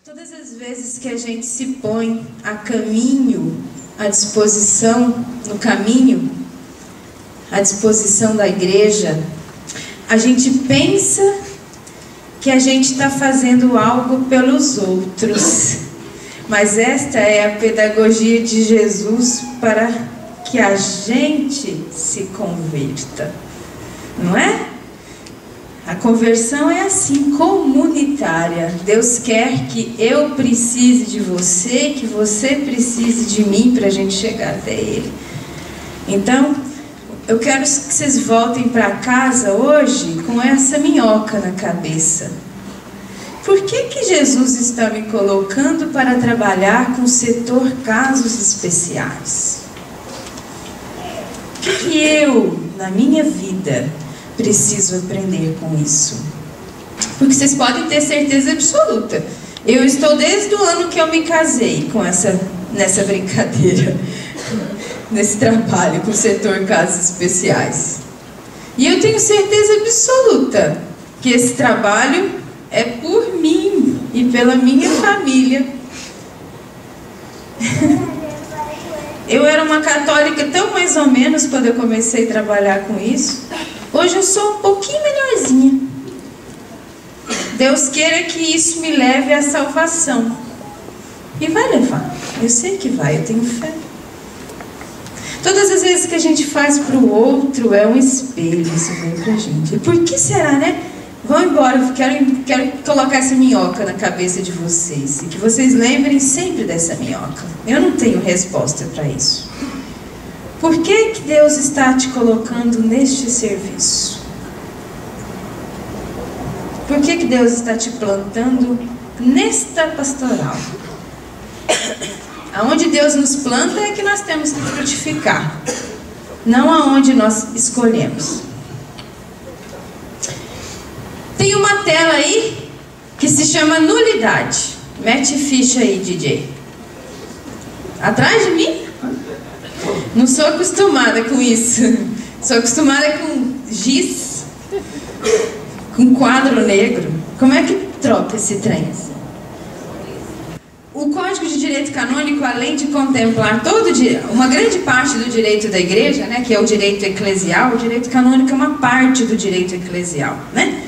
Todas as vezes que a gente se põe a caminho, à disposição, no caminho, à disposição da igreja, a gente pensa que a gente está fazendo algo pelos outros. Mas esta é a pedagogia de Jesus para que a gente se converta, não é? A conversão é assim, comunitária. Deus quer que eu precise de você, que você precise de mim para a gente chegar até Ele. Então, eu quero que vocês voltem para casa hoje com essa minhoca na cabeça. Por que Jesus está me colocando para trabalhar com o setor casos especiais? O que eu, na minha vida, preciso aprender com isso? Porque vocês podem ter certeza absoluta. Eu estou desde o ano que eu me casei nessa brincadeira, nesse trabalho com o setor casos especiais. E eu tenho certeza absoluta que esse trabalho é por mim e pela minha família. Eu era uma católica tão mais ou menos quando eu comecei a trabalhar com isso. Hoje eu sou um pouquinho melhorzinha. Deus queira que isso me leve à salvação. E vai levar. Eu sei que vai, eu tenho fé. Todas as vezes que a gente faz para o outro é um espelho, isso vem pra gente. E por que será, né? Vão embora, eu quero colocar essa minhoca na cabeça de vocês. E que vocês lembrem sempre dessa minhoca. Eu não tenho resposta para isso. Por que Deus está te colocando neste serviço? Por que Deus está te plantando nesta pastoral? Aonde Deus nos planta é que nós temos que frutificar, não aonde nós escolhemos. Tem uma tela aí que se chama nulidade. Mete ficha aí, DJ. Atrás de mim? Não sou acostumada com isso. Sou acostumada com giz, com quadro negro. Como é que troca esse trem? O Código de Direito Canônico, além de contemplar uma grande parte do direito da igreja, né, que é o direito eclesial, o direito canônico é uma parte do direito eclesial, né?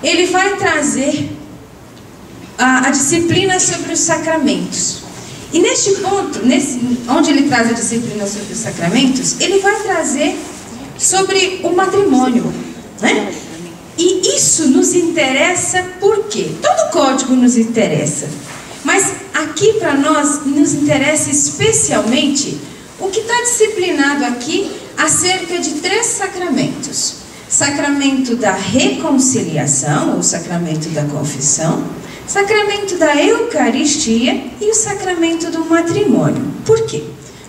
Ele vai trazer a disciplina sobre os sacramentos. E neste ponto, onde ele traz a disciplina sobre os sacramentos, ele vai trazer sobre o matrimônio, né? E isso nos interessa por quê? Todo código nos interessa. Mas aqui para nós, nos interessa especialmente o que está disciplinado aqui acerca de 3 sacramentos. Sacramento da reconciliação, ou sacramento da confissão, sacramento da Eucaristia e o sacramento do matrimônio. Por quê?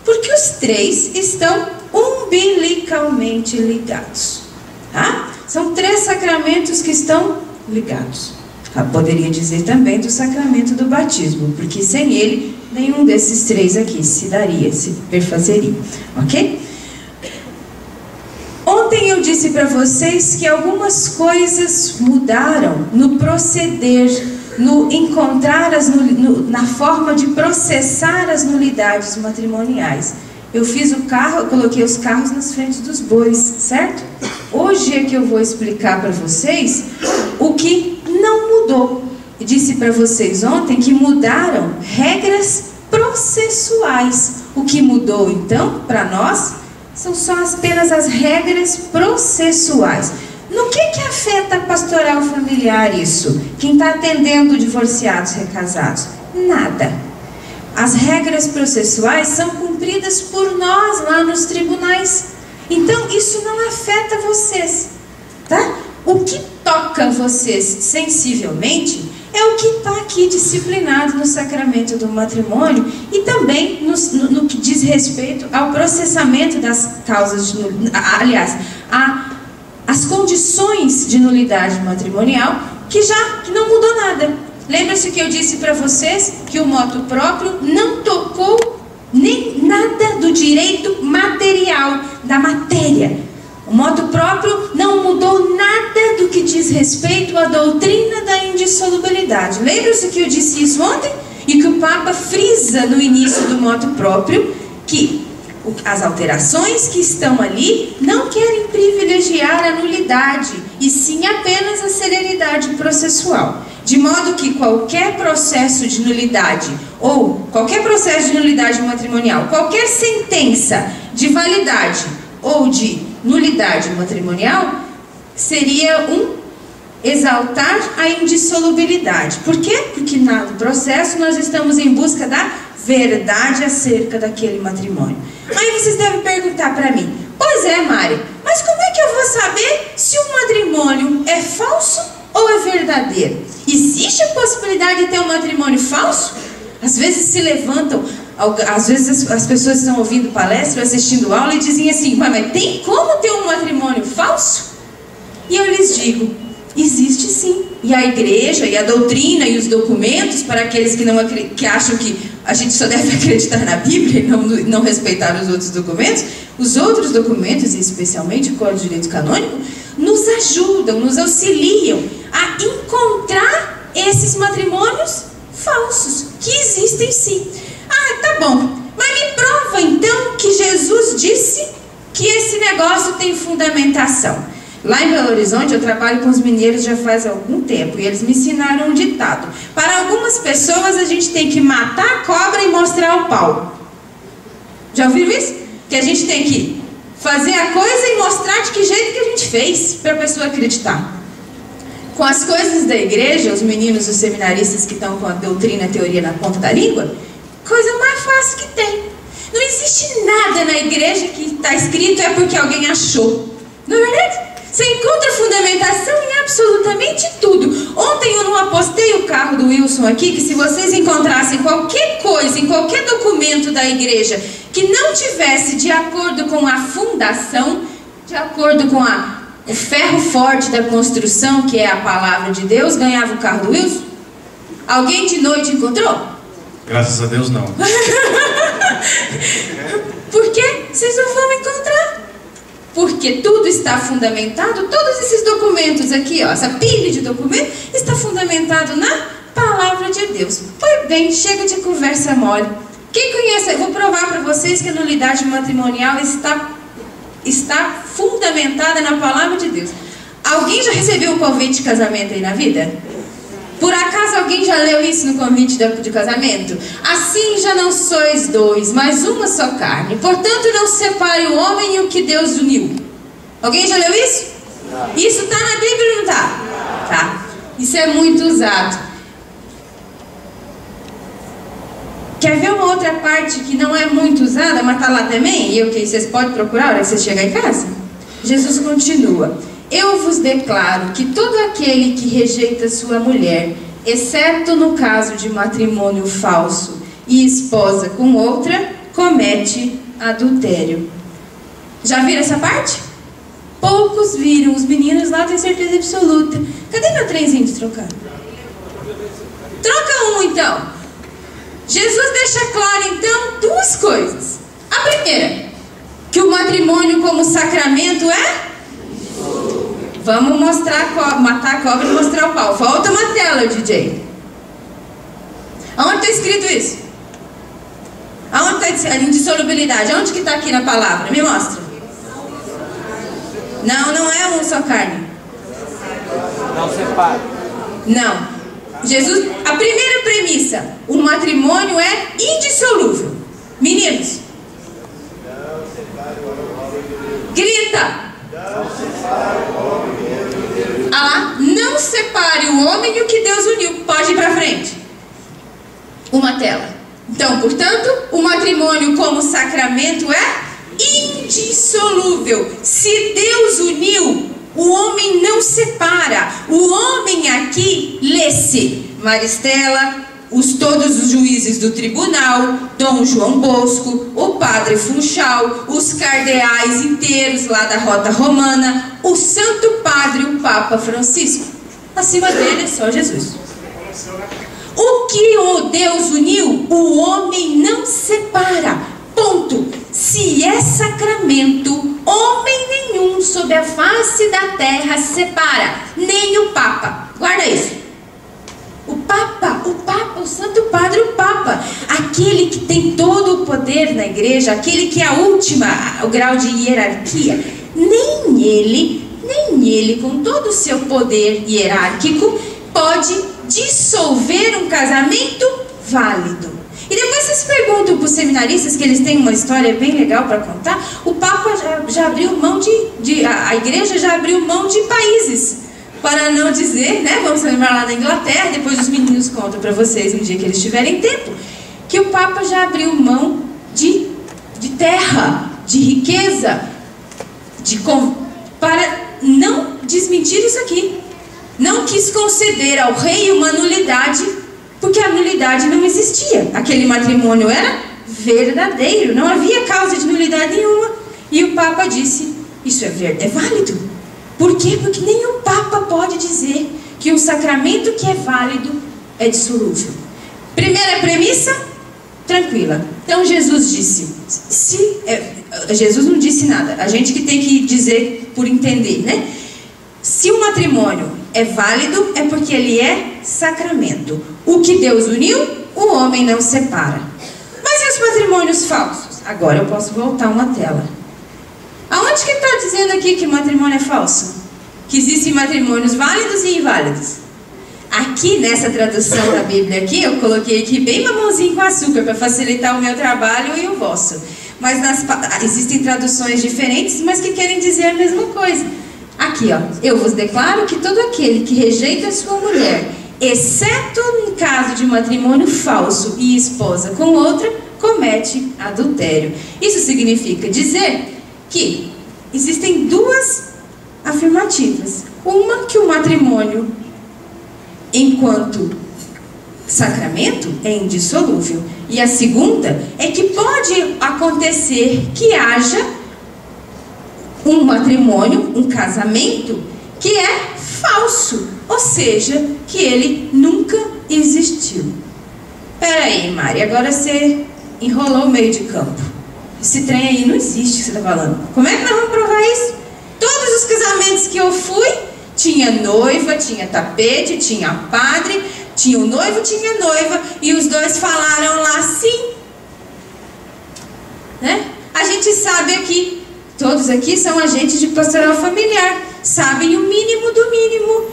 Porque os 3 estão umbilicalmente ligados. Tá? São 3 sacramentos que estão ligados. Poderia dizer também do sacramento do batismo, porque sem ele, nenhum desses 3 aqui se daria, se perfazeria. Ok? Ontem eu disse para vocês que algumas coisas mudaram no proceder, no encontrar na forma de processar as nulidades matrimoniais. Eu fiz o carro, eu coloquei os carros nas frentes dos bois, certo? Hoje é que eu vou explicar para vocês o que não mudou. Eu disse para vocês ontem que mudaram regras processuais. O que mudou então para nós são só apenas as regras processuais. No que afeta a pastoral familiar isso? Quem está atendendo divorciados, recasados? Nada. As regras processuais são cumpridas por nós lá nos tribunais. Então isso não afeta vocês, tá? O que toca vocês sensivelmente é o que está aqui disciplinado no sacramento do matrimônio e também no que diz respeito ao processamento das causas de nulidade, aliás, as condições de nulidade matrimonial, que não mudou nada. Lembra-se que eu disse para vocês que o motu próprio não tocou nem nada do direito material, da matéria. O motu próprio não mudou nada do que diz respeito à doutrina da indissolubilidade. Lembra-se que eu disse isso ontem? E que o Papa frisa no início do motu próprio que as alterações que estão ali não querem privilegiar a nulidade, e sim apenas a celeridade processual. De modo que qualquer processo de nulidade, ou qualquer processo de nulidade matrimonial, qualquer sentença de validade ou de nulidade matrimonial, seria exaltar a indissolubilidade. Por quê? Porque no processo nós estamos em busca da verdade acerca daquele matrimônio. Aí vocês devem perguntar para mim: pois é, Mari, mas como é que eu vou saber se um matrimônio é falso ou é verdadeiro? Existe a possibilidade de ter um matrimônio falso? Às vezes se levantam, às vezes as pessoas estão ouvindo palestra, assistindo aula e dizem assim: mas tem como ter um matrimônio falso? E eu lhes digo: existe sim. E a igreja, e a doutrina, e os documentos, para aqueles que acham que a gente só deve acreditar na Bíblia e não respeitar os outros documentos, os outros documentos, e especialmente o Código de Direito Canônico, nos ajudam, nos auxiliam a encontrar esses matrimônios falsos, que existem sim. Ah, tá bom, mas me prova então que Jesus disse que esse negócio tem fundamentação. Lá em Belo Horizonte eu trabalho com os mineiros já faz algum tempo, e eles me ensinaram um ditado: para algumas pessoas a gente tem que matar a cobra e mostrar o pau. Já ouviram isso? Que a gente tem que fazer a coisa e mostrar de que jeito que a gente fez, para a pessoa acreditar. Com as coisas da igreja, os meninos, os seminaristas que estão com a doutrina, a teoria na ponta da língua, coisa mais fácil que tem. Não existe nada na igreja que está escrito é porque alguém achou. Não é verdade? Você encontra fundamentação em absolutamente tudo. Ontem eu não apostei o carro do Wilson aqui, que se vocês encontrassem qualquer coisa, em qualquer documento da igreja, que não tivesse de acordo com a fundação, de acordo com o ferro forte da construção, que é a palavra de Deus, ganhava o carro do Wilson? Alguém de noite encontrou? Graças a Deus não. Por quê? Vocês não vão encontrar. Porque tudo está fundamentado, todos esses documentos aqui, ó, essa pilha de documentos, está fundamentado na palavra de Deus. Pois bem, chega de conversa mole. Quem conhece, eu vou provar para vocês que a nulidade matrimonial está fundamentada na palavra de Deus. Alguém já recebeu um convite de casamento aí na vida? Por acaso alguém já leu isso no convite de casamento? Assim já não sois dois, mas uma só carne. Portanto, não separe o homem e o que Deus uniu. Alguém já leu isso? Não. Isso está na Bíblia ou não está? Tá. Isso é muito usado. Quer ver uma outra parte que não é muito usada, mas está lá também? E vocês podem procurar na hora que vocês chegarem em casa? Jesus continua: eu vos declaro que todo aquele que rejeita sua mulher, exceto no caso de matrimônio falso e esposa com outra, comete adultério. Já viram essa parte? Poucos viram, os meninos lá têm certeza absoluta. Cadê meu trenzinho de trocar? Troca um então. Jesus deixa claro então duas coisas. A primeira, que o matrimônio como sacramento é... Vamos mostrar, matar a cobra e mostrar o pau. Volta uma tela, DJ. Aonde está escrito isso? Aonde está a indissolubilidade? Aonde que está aqui na palavra? Me mostra. Não é um só carne. Não separa. Não. Jesus, a primeira premissa: o matrimônio é indissolúvel. Meninos, grita. Não separe o homem e o que Deus uniu. Pode ir para frente. Uma tela. Então, portanto, o matrimônio como sacramento é indissolúvel. Se Deus uniu, o homem não separa. O homem aqui, lê-se Maristela, todos os juízes do tribunal, Dom João Bosco, o padre Funchal, os cardeais inteiros lá da Rota Romana, o Santo Padre, o Papa Francisco. Acima dele é só Jesus. O que o Deus uniu, o homem não separa. Ponto. Se é sacramento, homem nenhum sobre a face da terra se separa, nem o Papa. Guarda isso. O Papa, o Santo Padre, o Papa, aquele que tem todo o poder na igreja, aquele que é o grau de hierarquia, nem ele, com todo o seu poder hierárquico, pode dissolver um casamento válido. E depois vocês perguntam para os seminaristas, que eles têm uma história bem legal para contar. O Papa já abriu mão a igreja já abriu mão de países. Para não dizer, né, vamos lembrar lá na Inglaterra, depois os meninos contam para vocês um dia que eles tiverem tempo, que o Papa já abriu mão de terra, de riqueza, para não desmentir isso aqui. Não quis conceder ao rei uma nulidade, porque a nulidade não existia. Aquele matrimônio era verdadeiro, não havia causa de nulidade nenhuma. E o Papa disse, isso é válido. Por quê? Porque nem o Papa pode dizer que um sacramento que é válido é dissolúvel. Primeira premissa, tranquila. Então Jesus disse, Jesus não disse nada, a gente que tem que dizer por entender, né? Se o matrimônio é válido, é porque ele é sacramento. O que Deus uniu, o homem não separa. Mas e os matrimônios falsos? Agora eu posso voltar uma tela. Aonde que está dizendo aqui que matrimônio é falso? Que existem matrimônios válidos e inválidos. Aqui nessa tradução da Bíblia aqui, eu coloquei aqui bem mamãozinho com açúcar para facilitar o meu trabalho e o vosso. Mas existem traduções diferentes, mas que querem dizer a mesma coisa. Aqui, ó, eu vos declaro que todo aquele que rejeita sua mulher, exceto em caso de matrimônio falso e esposa com outra, comete adultério. Isso significa dizer que existem duas afirmativas. Uma, que o matrimônio, enquanto sacramento, é indissolúvel. E a segunda é que pode acontecer que haja um matrimônio, um casamento, que é falso. Ou seja, que ele nunca existiu. Peraí, Mari, agora você enrolou o meio de campo. Esse trem aí não existe, que você está falando. Como é que nós vamos provar isso? Todos os casamentos que eu fui, tinha noiva, tinha tapete, tinha padre, tinha o noivo, tinha noiva, e os dois falaram lá sim. Né? A gente sabe aqui, todos aqui são agentes de pastoral familiar, sabem o mínimo do mínimo.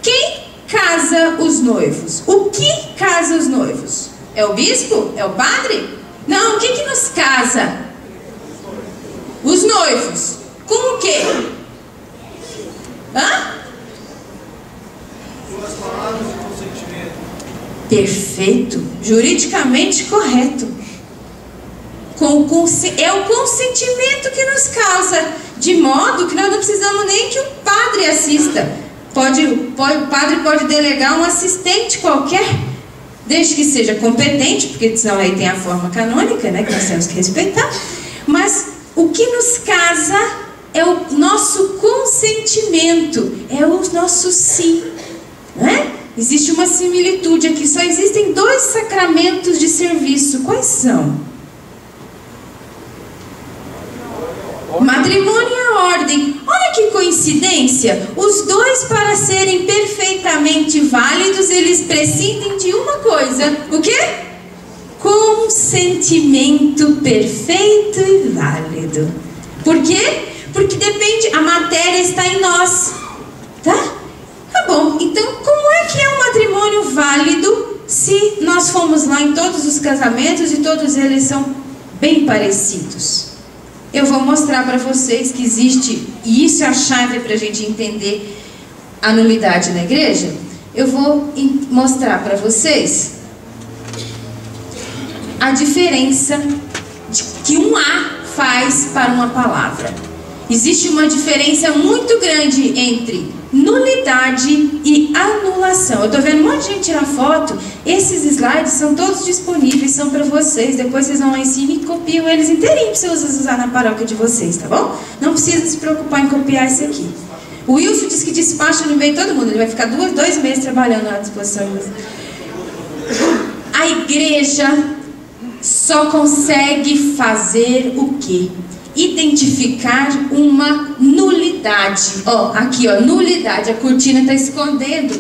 Quem casa os noivos? O que casa os noivos? É o bispo? É o padre? Não, o que nos casa? Os noivos. Com o quê? Hã? Duas palavras de consentimento. Perfeito. Juridicamente correto. É o consentimento que nos causa. De modo que nós não precisamos nem que o padre assista. O padre pode delegar um assistente qualquer, desde que seja competente, porque senão aí tem a forma canônica, né, que nós temos que respeitar. Mas o que nos casa é o nosso consentimento, é o nosso sim, não é? Existe uma similitude aqui, só existem dois sacramentos de serviço. Quais são? Matrimônio e a ordem. Olha que coincidência. Os dois, para serem perfeitamente válidos, eles prescindem de uma coisa. O quê? Consentimento perfeito e válido. Por quê? Porque depende, a matéria está em nós. Tá? Tá bom. Então, como é que é um matrimônio válido se nós fomos lá em todos os casamentos e todos eles são bem parecidos? Eu vou mostrar para vocês que existe, e isso é a chave para a gente entender a nulidade na igreja. Eu vou mostrar para vocês a diferença que um A faz para uma palavra. Existe uma diferença muito grande entre nulidade e anulação. Eu estou vendo um monte de gente tirar foto. Esses slides são todos disponíveis, são para vocês. Depois vocês vão lá em cima e copiam eles inteirinho para vocês usar na paróquia de vocês, tá bom? Não precisa se preocupar em copiar esse aqui. O Wilson disse que despacha no meio de todo mundo. Ele vai ficar 2 meses trabalhando à disposição de vocês. A igreja só consegue fazer o quê? Identificar uma nulidade. nulidade. Ó, aqui, ó, nulidade. A cortina está escondendo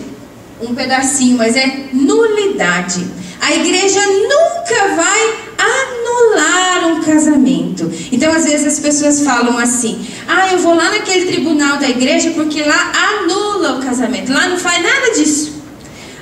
um pedacinho, mas é nulidade. A igreja nunca vai anular um casamento. Então, às vezes as pessoas falam assim: ah, eu vou lá naquele tribunal da igreja porque lá anula o casamento. Lá não faz nada disso.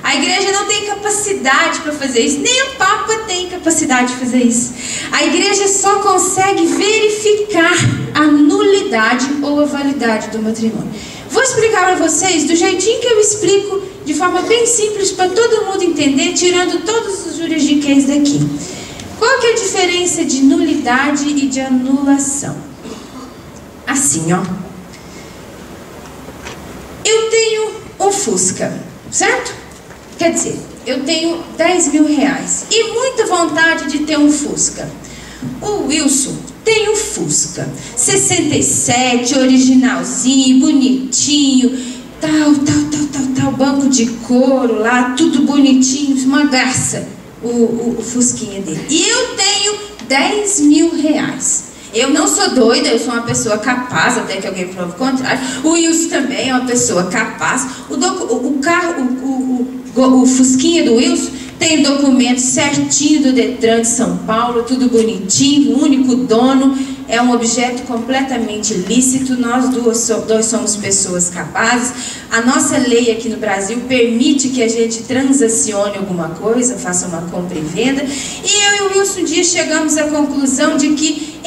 A igreja não tem capacidade para fazer isso, nem o Papa tem capacidade de fazer isso. A igreja só consegue verificar a nulidade ou a validade do matrimônio. Vou explicar para vocês do jeitinho que eu explico, de forma bem simples, para todo mundo entender, tirando todos os juridiquês daqui. Qual que é a diferença de nulidade e de anulação? Assim, ó. Eu tenho um Fusca, certo? Quer dizer, eu tenho 10 mil reais e muita vontade de ter um Fusca. O Wilson tem um Fusca 67, originalzinho, bonitinho, tal, banco de couro lá, tudo bonitinho, uma graça, o Fusquinha dele. E eu tenho 10 mil reais. Eu não sou doida, eu sou uma pessoa capaz, até que alguém prove o contrário. O Wilson também é uma pessoa capaz. O Fusquinha do Wilson tem documento certinho do Detran de São Paulo, tudo bonitinho, único dono, é um objeto completamente lícito. Nós dois somos pessoas capazes. A nossa lei aqui no Brasil permite que a gente transacione alguma coisa, faça uma compra e venda. E eu e o Wilson um dia chegamos à conclusão de que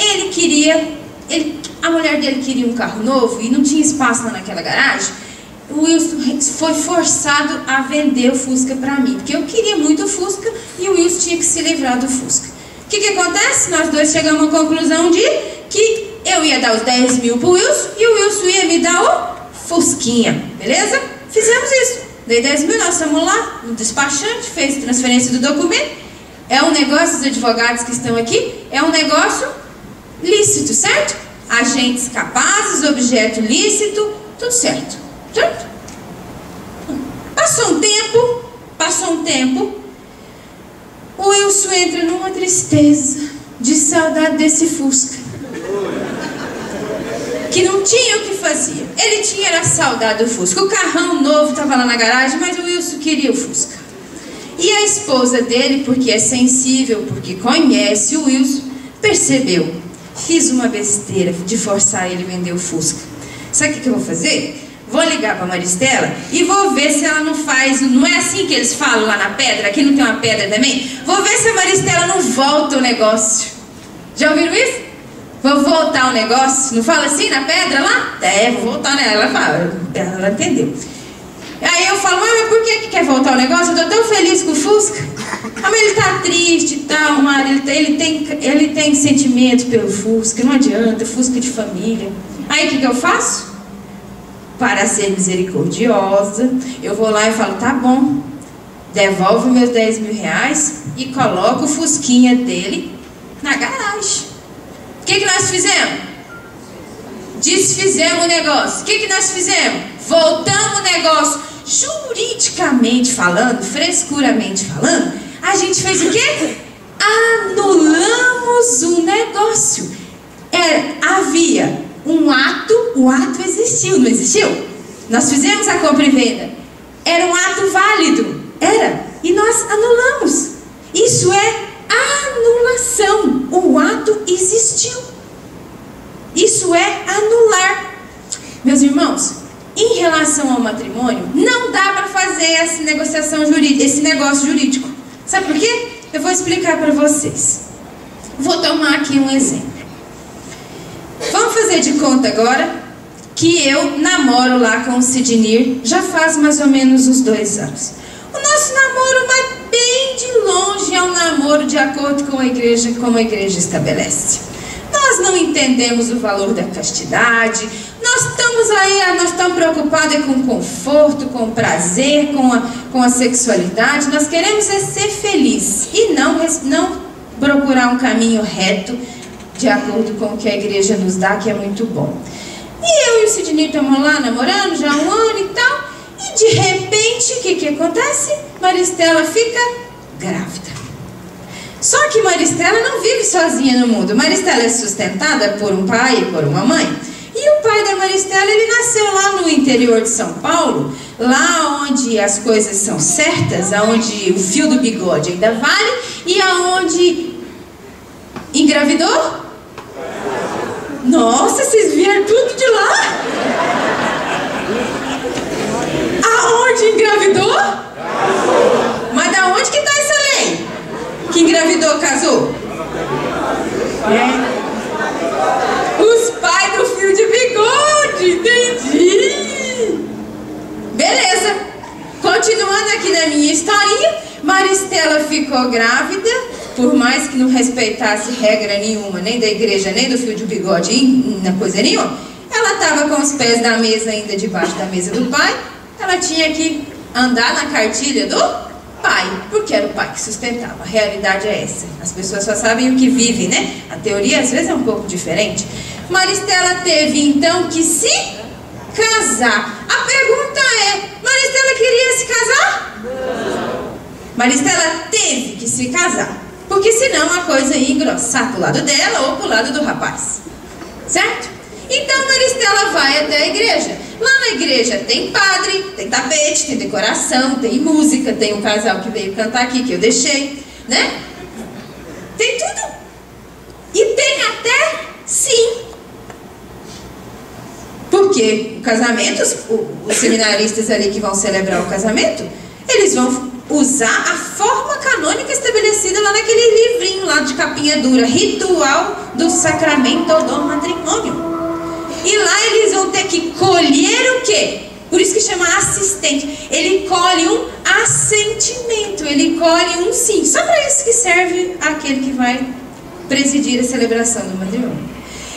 a mulher dele queria um carro novo e não tinha espaço lá naquela garagem. O Wilson foi forçado a vender o Fusca para mim, porque eu queria muito o Fusca e o Wilson tinha que se livrar do Fusca. O que acontece? Nós dois chegamos à conclusão de que eu ia dar os 10 mil para o Wilson e o Wilson ia me dar o Fusquinha, beleza? Fizemos isso. Dei 10 mil, nós estamos lá, no despachante, fez transferência do documento. É um negócio, os advogados que estão aqui, é um negócio lícito, certo? Agentes capazes, objeto lícito, tudo certo. Certo? Passou um tempo, o Wilson entra numa tristeza de saudade desse Fusca, que não tinha o que fazer. Ele era saudade do Fusca. O carrão novo estava lá na garagem, mas o Wilson queria o Fusca. E a esposa dele, porque é sensível, porque conhece o Wilson, percebeu: fiz uma besteira de forçar ele a vender o Fusca. Sabe o que eu vou fazer? Vou ligar para a Maristela e vou ver se ela não faz. Não é assim que eles falam lá na pedra? Aqui não tem uma pedra também? Vou ver se a Maristela não volta o negócio. Já ouviram isso? Vou voltar o negócio. Não fala assim na pedra lá? É, vou voltar nela. Ela fala, ela entendeu. Aí eu falo: mas por que quer voltar o negócio? Eu tô tão feliz com o Fusca. Ah, mas ele tá triste e tal, Mari. Ele tem sentimento pelo Fusca. Não adianta, Fusca de família. Aí o que eu faço? Para ser misericordiosa, eu vou lá e falo: tá bom, devolve meus 10 mil reais e coloco o Fusquinha dele na garagem. O que nós fizemos? Desfizemos o negócio. O que nós fizemos? Voltamos o negócio. Juridicamente falando, frescuramente falando, a gente fez o quê? Anulamos o negócio. Havia um ato, o ato existiu, não existiu? Nós fizemos a compra e venda. Era um ato válido, era, e nós anulamos. Isso é anulação. O ato existiu. Isso é anular. Meus irmãos, em relação ao matrimônio, não dá para fazer essa negociação jurídica, esse negócio jurídico. Sabe por quê? Eu vou explicar para vocês. Vou tomar aqui um exemplo. Vamos fazer de conta agora que eu namoro lá com o Sidnir já faz mais ou menos uns 2 anos. O nosso namoro vai bem de longe, é um namoro de acordo com a igreja, como a igreja estabelece. Nós não entendemos o valor da castidade, nós estamos preocupados com o conforto, com o prazer, com a sexualidade. Nós queremos ser felizes e não procurar um caminho reto de acordo com o que a igreja nos dá, que é muito bom. E eu e o Sidney estamos lá namorando já há 1 ano e tal, e de repente, o que acontece? Maristela fica grávida. Só que Maristela não vive sozinha no mundo. Maristela é sustentada por um pai e por uma mãe. E o pai da Maristela, ele interior de São Paulo, lá onde as coisas são certas, aonde o fio do bigode ainda vale, e aonde engravidou? Nossa, vocês vieram tudo de lá? Aonde engravidou? Mas da onde que está essa lei? Que engravidou, casou? Os pais do fio de bigode, entendi. Beleza. Continuando aqui na minha historinha, Maristela ficou grávida, por mais que não respeitasse regra nenhuma, nem da igreja, nem do fio de bigode, na coisa nenhuma. Ela estava com os pés da mesa ainda debaixo da mesa do pai. Ela tinha que andar na cartilha do pai, porque era o pai que sustentava. A realidade é essa. As pessoas só sabem o que vivem, né? A teoria às vezes é um pouco diferente. Maristela teve então que se casar. A pergunta é: Maristela queria se casar? Não. Maristela teve que se casar, porque senão a coisa ia engrossar pro lado dela ou pro lado do rapaz, certo? Então Maristela vai até a igreja. Lá na igreja tem padre, tem tapete, tem decoração, tem música, tem um casal que veio cantar aqui, que eu deixei, né? Tem tudo. E tem até sim. Porque o casamento, os seminaristas ali que vão celebrar o casamento, eles vão usar a forma canônica estabelecida lá naquele livrinho lá de capinha dura, Ritual do Sacramento do Matrimônio. E lá eles vão ter que colher o quê? Por isso que chama assistente. Ele colhe um assentimento, ele colhe um sim. Só para isso que serve aquele que vai presidir a celebração do matrimônio.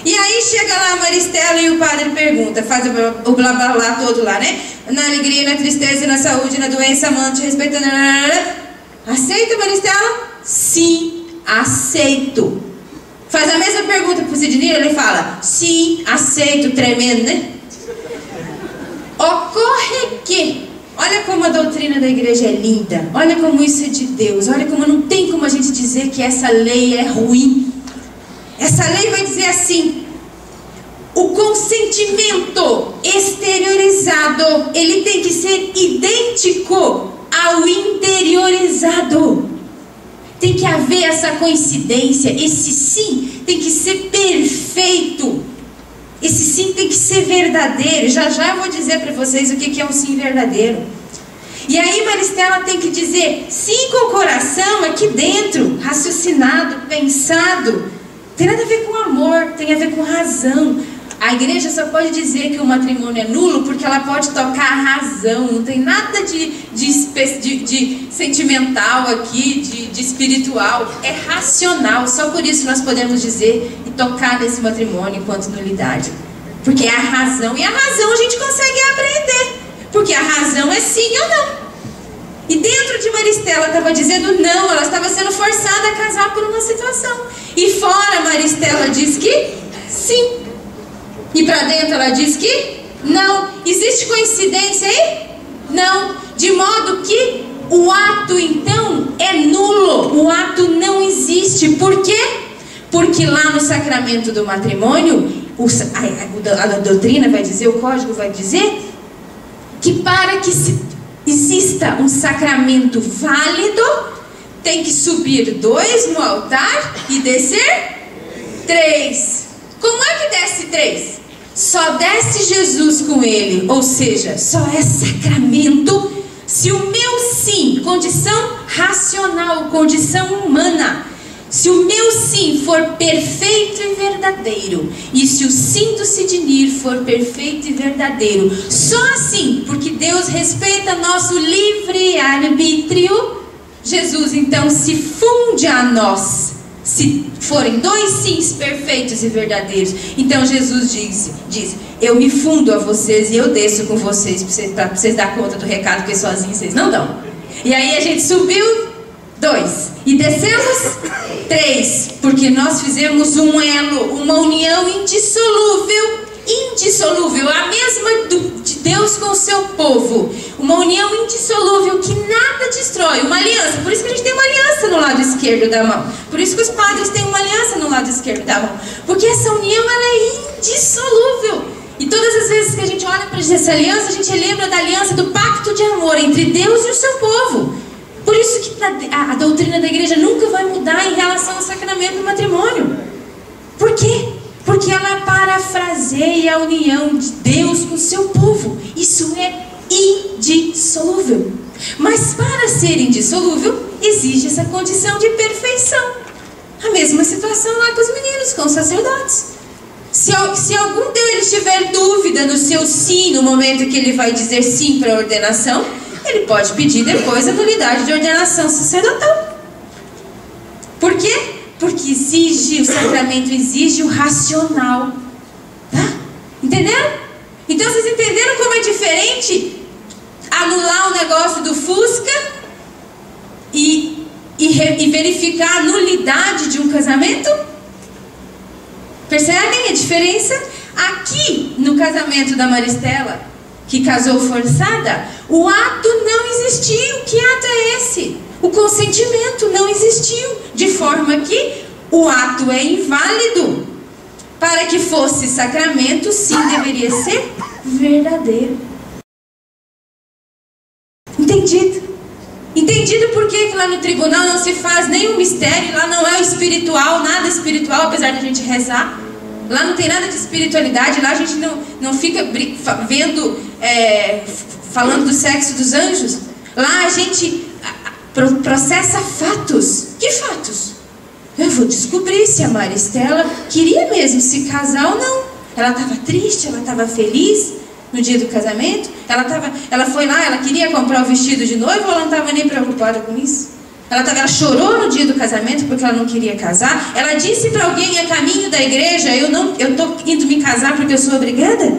E aí chega lá a Maristela e o padre pergunta, faz o blá blá blá todo lá, né? Na alegria, na tristeza, na saúde, na doença, amante, respeitando. Aceita, Maristela? Sim, aceito. Faz a mesma pergunta para o Sidney, ele fala, sim, aceito, tremendo, né? Ocorre que, olha como a doutrina da igreja é linda, olha como isso é de Deus, olha como não tem como a gente dizer que essa lei é ruim. Essa lei vai dizer assim, o consentimento exteriorizado, ele tem que ser idêntico ao interiorizado. Tem que haver essa coincidência, esse sim tem que ser perfeito, esse sim tem que ser verdadeiro. Já eu vou dizer para vocês o que é um sim verdadeiro. E aí Maristela tem que dizer sim com o coração aqui dentro, raciocinado, pensado. Tem nada a ver com amor, tem a ver com razão. A igreja só pode dizer que o matrimônio é nulo porque ela pode tocar a razão. Não tem nada de sentimental aqui, de espiritual. É racional. Só por isso nós podemos dizer e tocar nesse matrimônio enquanto nulidade. Porque é a razão. E a razão a gente consegue aprender. Porque a razão é sim ou não. E dentro de Maristela estava dizendo não. Ela estava sendo forçada a casar por uma situação. E fora Maristela diz que sim. E para dentro ela diz que não. Existe coincidência aí? Não. De modo que o ato então é nulo. O ato não existe. Por quê? Porque lá no sacramento do matrimônio, a doutrina vai dizer, o código vai dizer, que para que exista um sacramento válido, tem que subir 2 no altar e descer 3. Como é que desce 3? Só desce Jesus com ele, ou seja, só é sacramento se o meu sim, condição racional, condição humana, se o meu sim for perfeito e verdadeiro, e se o sim do Sidney for perfeito e verdadeiro, só assim, porque Deus respeita nosso livre-arbítrio, Jesus então se funde a nós. Se forem 2 sims perfeitos e verdadeiros, então Jesus diz, eu me fundo a vocês e eu desço com vocês para vocês dar conta do recado, porque sozinhos vocês não dão. E aí a gente subiu 2 e descemos 3, porque nós fizemos um elo, uma união indissolúvel, a mesma de Deus com o seu povo, uma união indissolúvel que nada destrói, uma aliança. Por isso que a gente tem uma aliança no lado esquerdo da mão, por isso que os padres têm uma aliança no lado esquerdo da mão, porque essa união ela é indissolúvel. E todas as vezes que a gente olha para essa aliança, a gente lembra da aliança do pacto de amor entre Deus e o seu povo. Por isso que a doutrina da igreja nunca vai mudar em relação ao sacramento do matrimônio. Por quê? Porque ela parafraseia a união de Deus com o seu povo. Isso é indissolúvel. Mas para ser indissolúvel, exige essa condição de perfeição. A mesma situação lá com os meninos, com os sacerdotes. Se algum deles tiver dúvida no seu sim, no momento que ele vai dizer sim para a ordenação, ele pode pedir depois a nulidade de ordenação sacerdotal. Por quê? Porque o sacramento exige o racional. Tá? Entenderam? Então vocês entenderam como é diferente anular o negócio do Fusca e verificar a nulidade de um casamento? Percebem a diferença? Aqui, no casamento da Maristela, que casou forçada, o ato não existiu. Que ato é esse? O consentimento não existiu. De forma que o ato é inválido. Para que fosse sacramento, sim, deveria ser verdadeiro. Entendido? Entendido por que lá no tribunal não se faz nenhum mistério, lá não é o espiritual, nada espiritual, apesar de a gente rezar. Lá não tem nada de espiritualidade, lá a gente não fica falando do sexo dos anjos. Lá a gente processa fatos. Que fatos? Eu vou descobrir se a Maristela queria mesmo se casar ou não. Ela estava triste, ela estava feliz no dia do casamento. Ela foi lá, ela queria comprar o vestido de noiva ou ela não estava nem preocupada com isso? Ela chorou no dia do casamento porque ela não queria casar. Ela disse para alguém a caminho da igreja: eu estou indo me casar porque eu sou obrigada.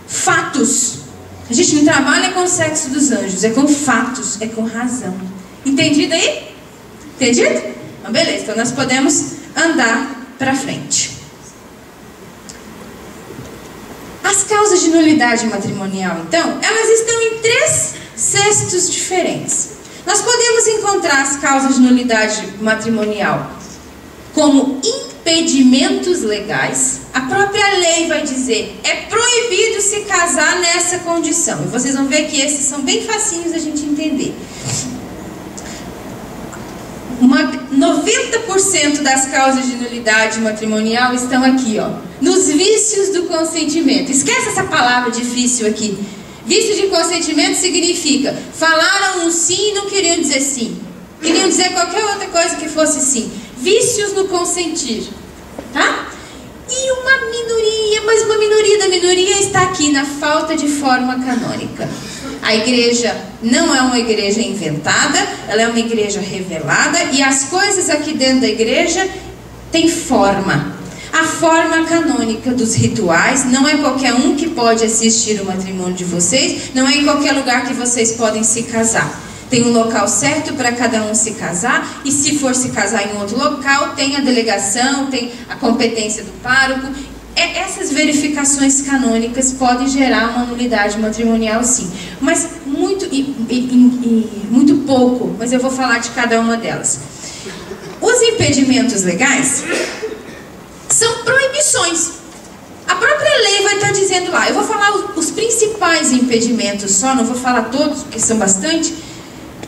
Fatos. A gente não trabalha com o sexo dos anjos, é com fatos, é com razão. Entendido aí? Entendido? Então beleza, então nós podemos andar para frente. As causas de nulidade matrimonial, então, elas estão em 3 cestos diferentes. Nós podemos encontrar as causas de nulidade matrimonial como impedimentos legais. A própria lei vai dizer: é proibido se casar nessa condição. E vocês vão ver que esses são bem facinhos da gente entender. 90% das causas de nulidade matrimonial estão aqui, ó, nos vícios do consentimento. Esquece essa palavra difícil aqui. Vício de consentimento significa falaram um sim e não queriam dizer sim. Queriam dizer qualquer outra coisa que fosse sim. Vícios no consentir. Tá? E uma minoria, mas uma minoria da minoria está aqui na falta de forma canônica. A igreja não é uma igreja inventada, ela é uma igreja revelada, e as coisas aqui dentro da igreja têm forma. A forma canônica dos rituais, não é qualquer um que pode assistir o matrimônio de vocês, não é em qualquer lugar que vocês podem se casar. Tem um local certo para cada um se casar, e se for se casar em outro local, tem a delegação, tem a competência do pároco. Essas verificações canônicas podem gerar uma nulidade matrimonial, sim. Mas muito pouco, mas eu vou falar de cada uma delas. Os impedimentos legais são proibições. A própria lei vai estar dizendo lá. Eu vou falar os principais impedimentos só, não vou falar todos, porque são bastante,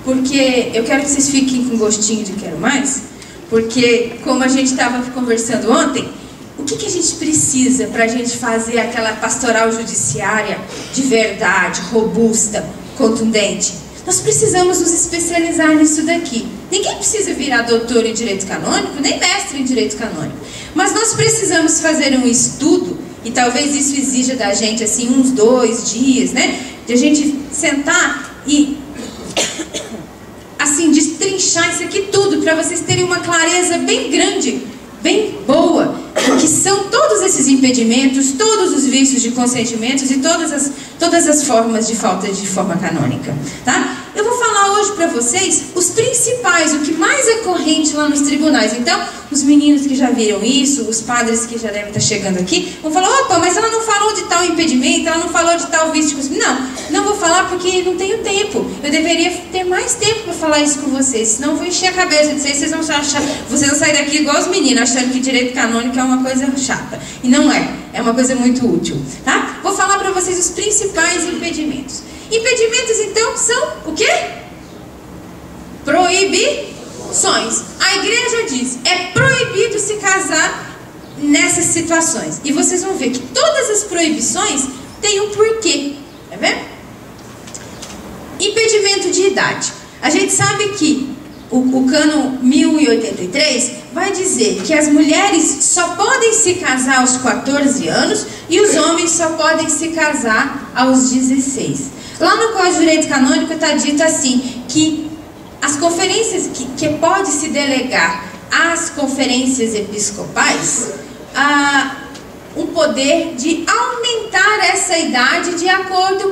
porque eu quero que vocês fiquem com gostinho de quero mais, porque como a gente estava conversando ontem, o que a gente precisa para a gente fazer aquela pastoral judiciária de verdade, robusta, contundente? Nós precisamos nos especializar nisso daqui. Ninguém precisa virar doutor em direito canônico, nem mestre em direito canônico. Mas nós precisamos fazer um estudo, e talvez isso exija da gente assim uns 2 dias, né? De a gente sentar e assim destrinchar isso aqui tudo, para vocês terem uma clareza bem grande, bem boa, o que são todos esses impedimentos, todos os vícios de consentimentos e todas as formas de falta de forma canônica, tá? Eu vou falar hoje para vocês os principais, o que mais é corrente lá nos tribunais. Então, os meninos que já viram isso, os padres que já devem estar chegando aqui, vão falar: opa, mas ela não falou de tal impedimento, ela não falou de tal vício de consciência. Não vou falar porque não tenho tempo. Eu deveria ter mais tempo para falar isso com vocês, senão eu vou encher a cabeça de vocês. Vocês vão sair daqui igual os meninos, achando que direito canônico é uma coisa chata. E não é. É uma coisa muito útil, tá? Vou falar para vocês os principais impedimentos. Impedimentos, então, são o quê? Proibições. A igreja diz, é proibido se casar nessas situações. E vocês vão ver que todas as proibições têm um porquê. Tá vendo? Impedimento de idade. A gente sabe que o cano 1083 vai dizer que as mulheres só podem se casar aos 14 anos e os homens só podem se casar aos 16. Lá no Código de Direito Canônico está dito assim, que as conferências, que pode se delegar às conferências episcopais um poder de aumentar essa idade de acordo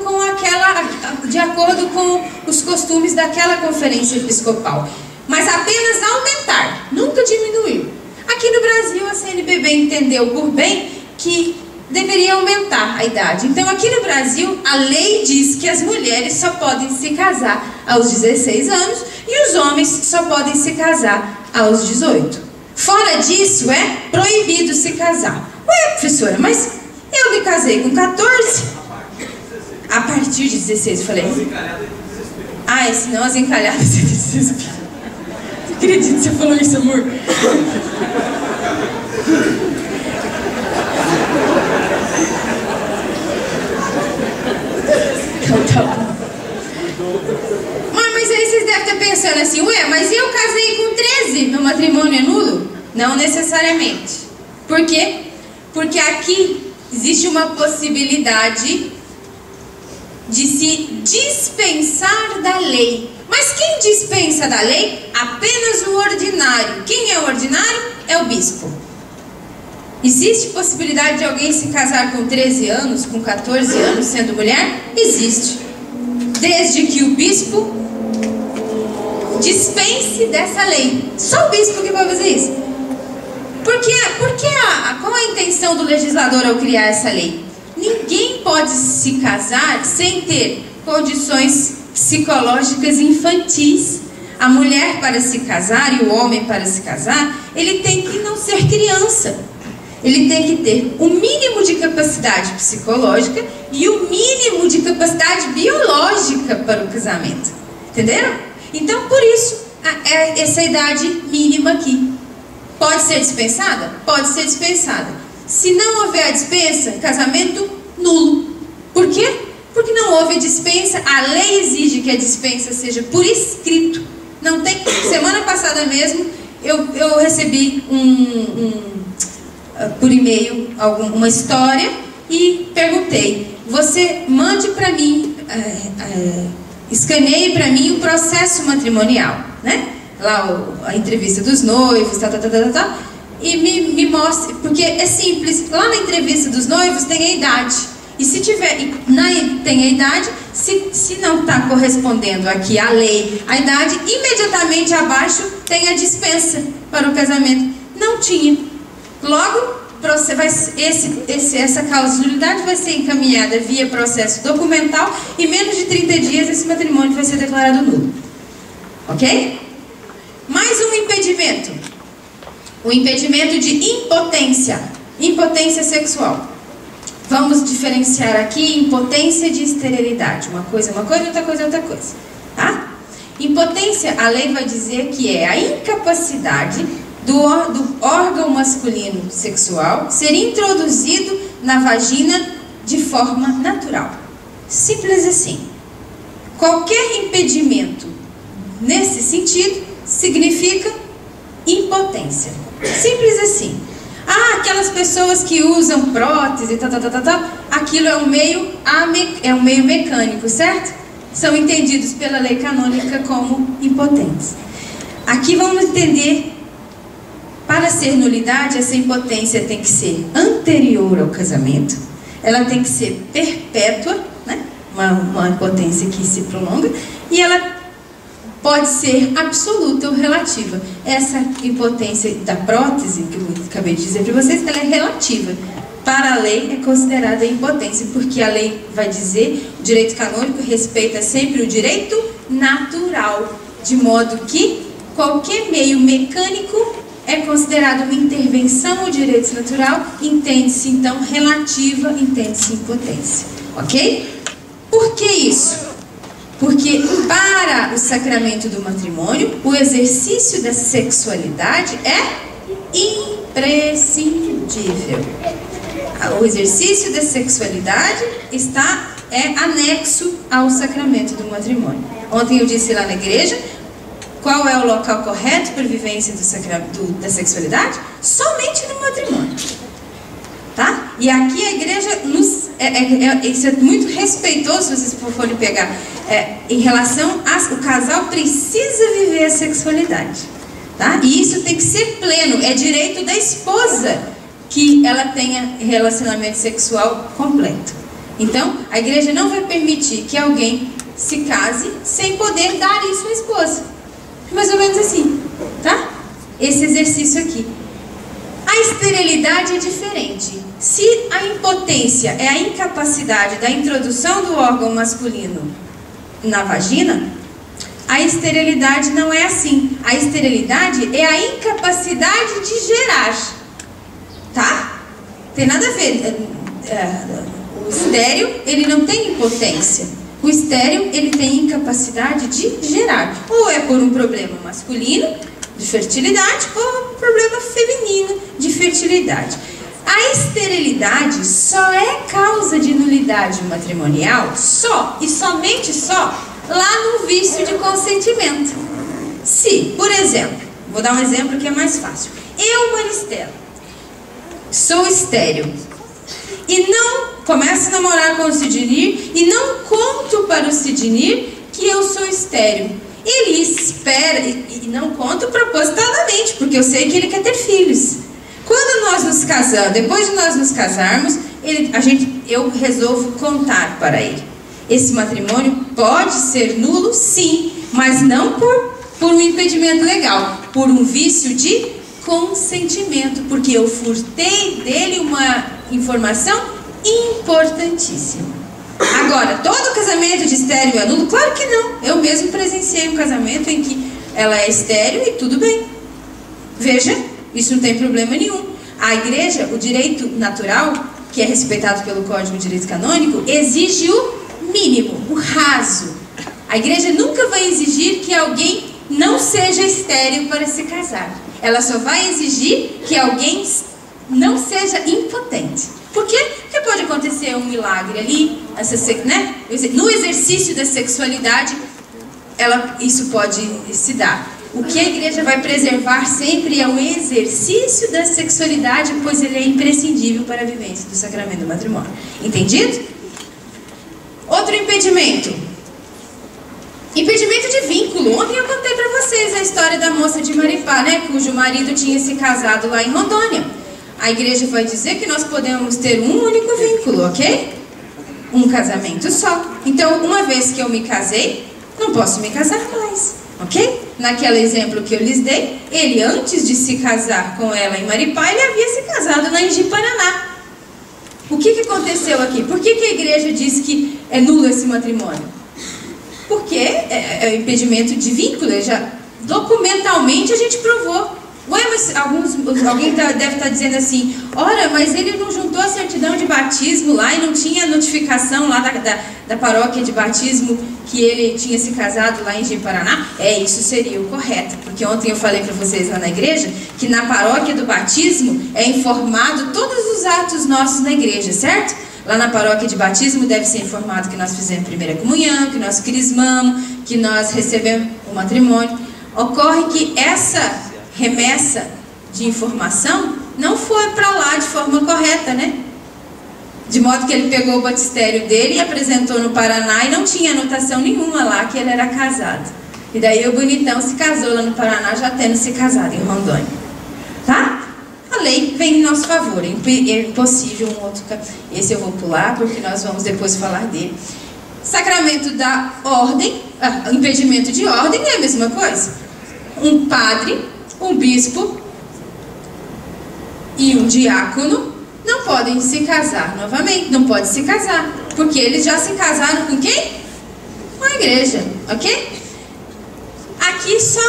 com os costumes daquela conferência episcopal. Mas apenas aumentar, nunca diminuir. Aqui no Brasil a CNBB entendeu por bem que deveria aumentar a idade. Então aqui no Brasil a lei diz que as mulheres só podem se casar aos 16 anos e os homens só podem se casar aos 18. Fora disso é proibido se casar. Ué, professora, mas eu me casei com 14. A partir de 16, eu falei. Senão as encalhadas é de desespero. Não acredito que você falou isso, amor. Então tá bom. Mas aí vocês devem estar pensando assim, ué, mas eu casei com 13, meu matrimônio é nulo? Não necessariamente. Por quê? Porque aqui existe uma possibilidade de se dispensar da lei. Mas quem dispensa da lei? Apenas o ordinário. Quem é o ordinário? É o bispo. Existe possibilidade de alguém se casar com 13 anos, com 14 anos, sendo mulher? Existe. Desde que o bispo dispense dessa lei. Só o bispo que pode fazer isso. Qual a intenção do legislador ao criar essa lei? Ninguém pode se casar sem ter condições psicológicas infantis. A mulher para se casar e o homem para se casar, ele tem que não ser criança. Ele tem que ter o mínimo de capacidade psicológica e o mínimo de capacidade biológica para o casamento. Entenderam? Então, por isso, essa idade mínima aqui. Pode ser dispensada? Pode ser dispensada. Se não houver a dispensa, casamento nulo. Por quê? Porque não houve dispensa, a lei exige que a dispensa seja por escrito. Não tem. Semana passada mesmo, eu recebi por e-mail uma história e perguntei, você mande para mim, escaneie para mim o processo matrimonial, né? Lá a entrevista dos noivos, e me mostre, porque é simples, lá na entrevista dos noivos tem a idade, e se tiver, tem a idade, se não está correspondendo aqui a lei, a idade, imediatamente abaixo tem a dispensa para o casamento. Não tinha. Logo, essa causa de nulidade vai ser encaminhada via processo documental e em menos de 30 dias esse matrimônio vai ser declarado nulo. Ok? Mais um impedimento. O impedimento de impotência. Impotência sexual. Vamos diferenciar aqui impotência de esterilidade. Uma coisa é uma coisa, outra coisa é outra coisa. Tá? Impotência, a lei vai dizer que é a incapacidade do órgão masculino sexual ser introduzido na vagina de forma natural. Simples assim. Qualquer impedimento nesse sentido significa impotência. Simples assim. Aquelas pessoas que usam prótese, aquilo é um meio mecânico, certo? São entendidos pela lei canônica como impotentes. Aqui vamos entender, para ser nulidade, essa impotência tem que ser anterior ao casamento, ela tem que ser perpétua, né? Uma impotência que se prolonga, e ela pode ser absoluta ou relativa. Essa impotência da prótese, que eu acabei de dizer para vocês, ela é relativa. para a lei é considerada impotência, porque a lei vai dizer, o direito canônico respeita sempre o direito natural, de modo que qualquer meio mecânico é considerado uma intervenção ao direito natural, entende-se então relativa, entende-se impotência, ok? Por que isso? Porque para o sacramento do matrimônio, o exercício da sexualidade é imprescindível. O exercício da sexualidade é anexo ao sacramento do matrimônio. Ontem eu disse lá na igreja, qual é o local correto para a vivência da sexualidade? Somente no matrimônio. Tá? E aqui a igreja isso é muito respeitoso, se vocês forem pegar, em relação o casal precisa viver a sexualidade. Tá? E isso tem que ser pleno, é direito da esposa que ela tenha relacionamento sexual completo. Então, a igreja não vai permitir que alguém se case sem poder dar isso à esposa. Mais ou menos assim, tá? Esse exercício aqui. A esterilidade é diferente. Se a impotência é a incapacidade da introdução do órgão masculino na vagina, a esterilidade não é assim. A esterilidade é a incapacidade de gerar. Tá? Tem nada a ver. O estéril, ele não tem impotência. O estéril, ele tem incapacidade de gerar. Ou é por um problema masculino, de fertilidade, ou um problema feminino, de fertilidade. A esterilidade só é causa de nulidade matrimonial, só e somente só, lá no vício de consentimento. Se, por exemplo, vou dar um exemplo que é mais fácil. Eu, Maristela, sou estéril e não começo a namorar com o Sidney e não conto para o Sidney que eu sou estéril. Ele espera e não conto propositadamente, porque eu sei que ele quer ter filhos. Quando nós nos casamos, depois de nós nos casarmos, eu resolvo contar para ele. Esse matrimônio pode ser nulo, sim, mas não por um impedimento legal, por um vício de consentimento, porque eu furtei dele uma informação importantíssima. Agora, todo casamento de estéril é nulo? Claro que não. Eu mesmo presenciei um casamento em que ela é estéril e tudo bem. Veja, isso não tem problema nenhum. A igreja, o direito natural, que é respeitado pelo Código de Direito Canônico, exige o mínimo, o raso. A igreja nunca vai exigir que alguém não seja estéril para se casar. Ela só vai exigir que alguém não seja impotente. Por quê? Porque pode acontecer um milagre ali, né? No exercício da sexualidade, isso pode se dar. O que a igreja vai preservar sempre é o exercício da sexualidade, pois ele é imprescindível para a vivência do sacramento do matrimônio. Entendido? Outro impedimento. Impedimento de vínculo. Ontem eu contei para vocês a história da moça de Maripá, né? Cujo marido tinha se casado lá em Rondônia. A igreja vai dizer que nós podemos ter um único vínculo, ok? Um casamento só. Então, uma vez que eu me casei, não posso me casar mais, ok? Naquele exemplo que eu lhes dei, ele antes de se casar com ela em Maripá, ele havia se casado lá em Ji-Paraná. O que aconteceu aqui? Por que a igreja diz que é nulo esse matrimônio? Porque é impedimento de vínculo, documentalmente a gente provou. Ué, mas alguém deve estar dizendo assim, ora, mas ele não juntou a certidão de batismo lá e não tinha notificação lá da paróquia de batismo que ele tinha se casado lá em Ji-Paraná? Isso seria o correto, porque ontem eu falei para vocês lá na igreja que na paróquia do batismo é informado todos os atos nossos na igreja, certo? Lá na paróquia de batismo deve ser informado que nós fizemos primeira comunhão, que nós crismamos, que nós recebemos o matrimônio. Ocorre que essa remessa de informação não foi para lá de forma correta, né? De modo que ele pegou o batistério dele e apresentou no Paraná e não tinha anotação nenhuma lá que ele era casado. E daí o bonitão se casou lá no Paraná já tendo se casado em Rondônia. Tá? A lei vem em nosso favor. É impossível um outro... Esse eu vou pular porque nós vamos depois falar dele. Sacramento da ordem, impedimento de ordem é a mesma coisa. Um padre, um bispo e um diácono não não podem se casar novamente, não pode se casar, porque eles já se casaram com quem? Com a igreja, ok? Aqui só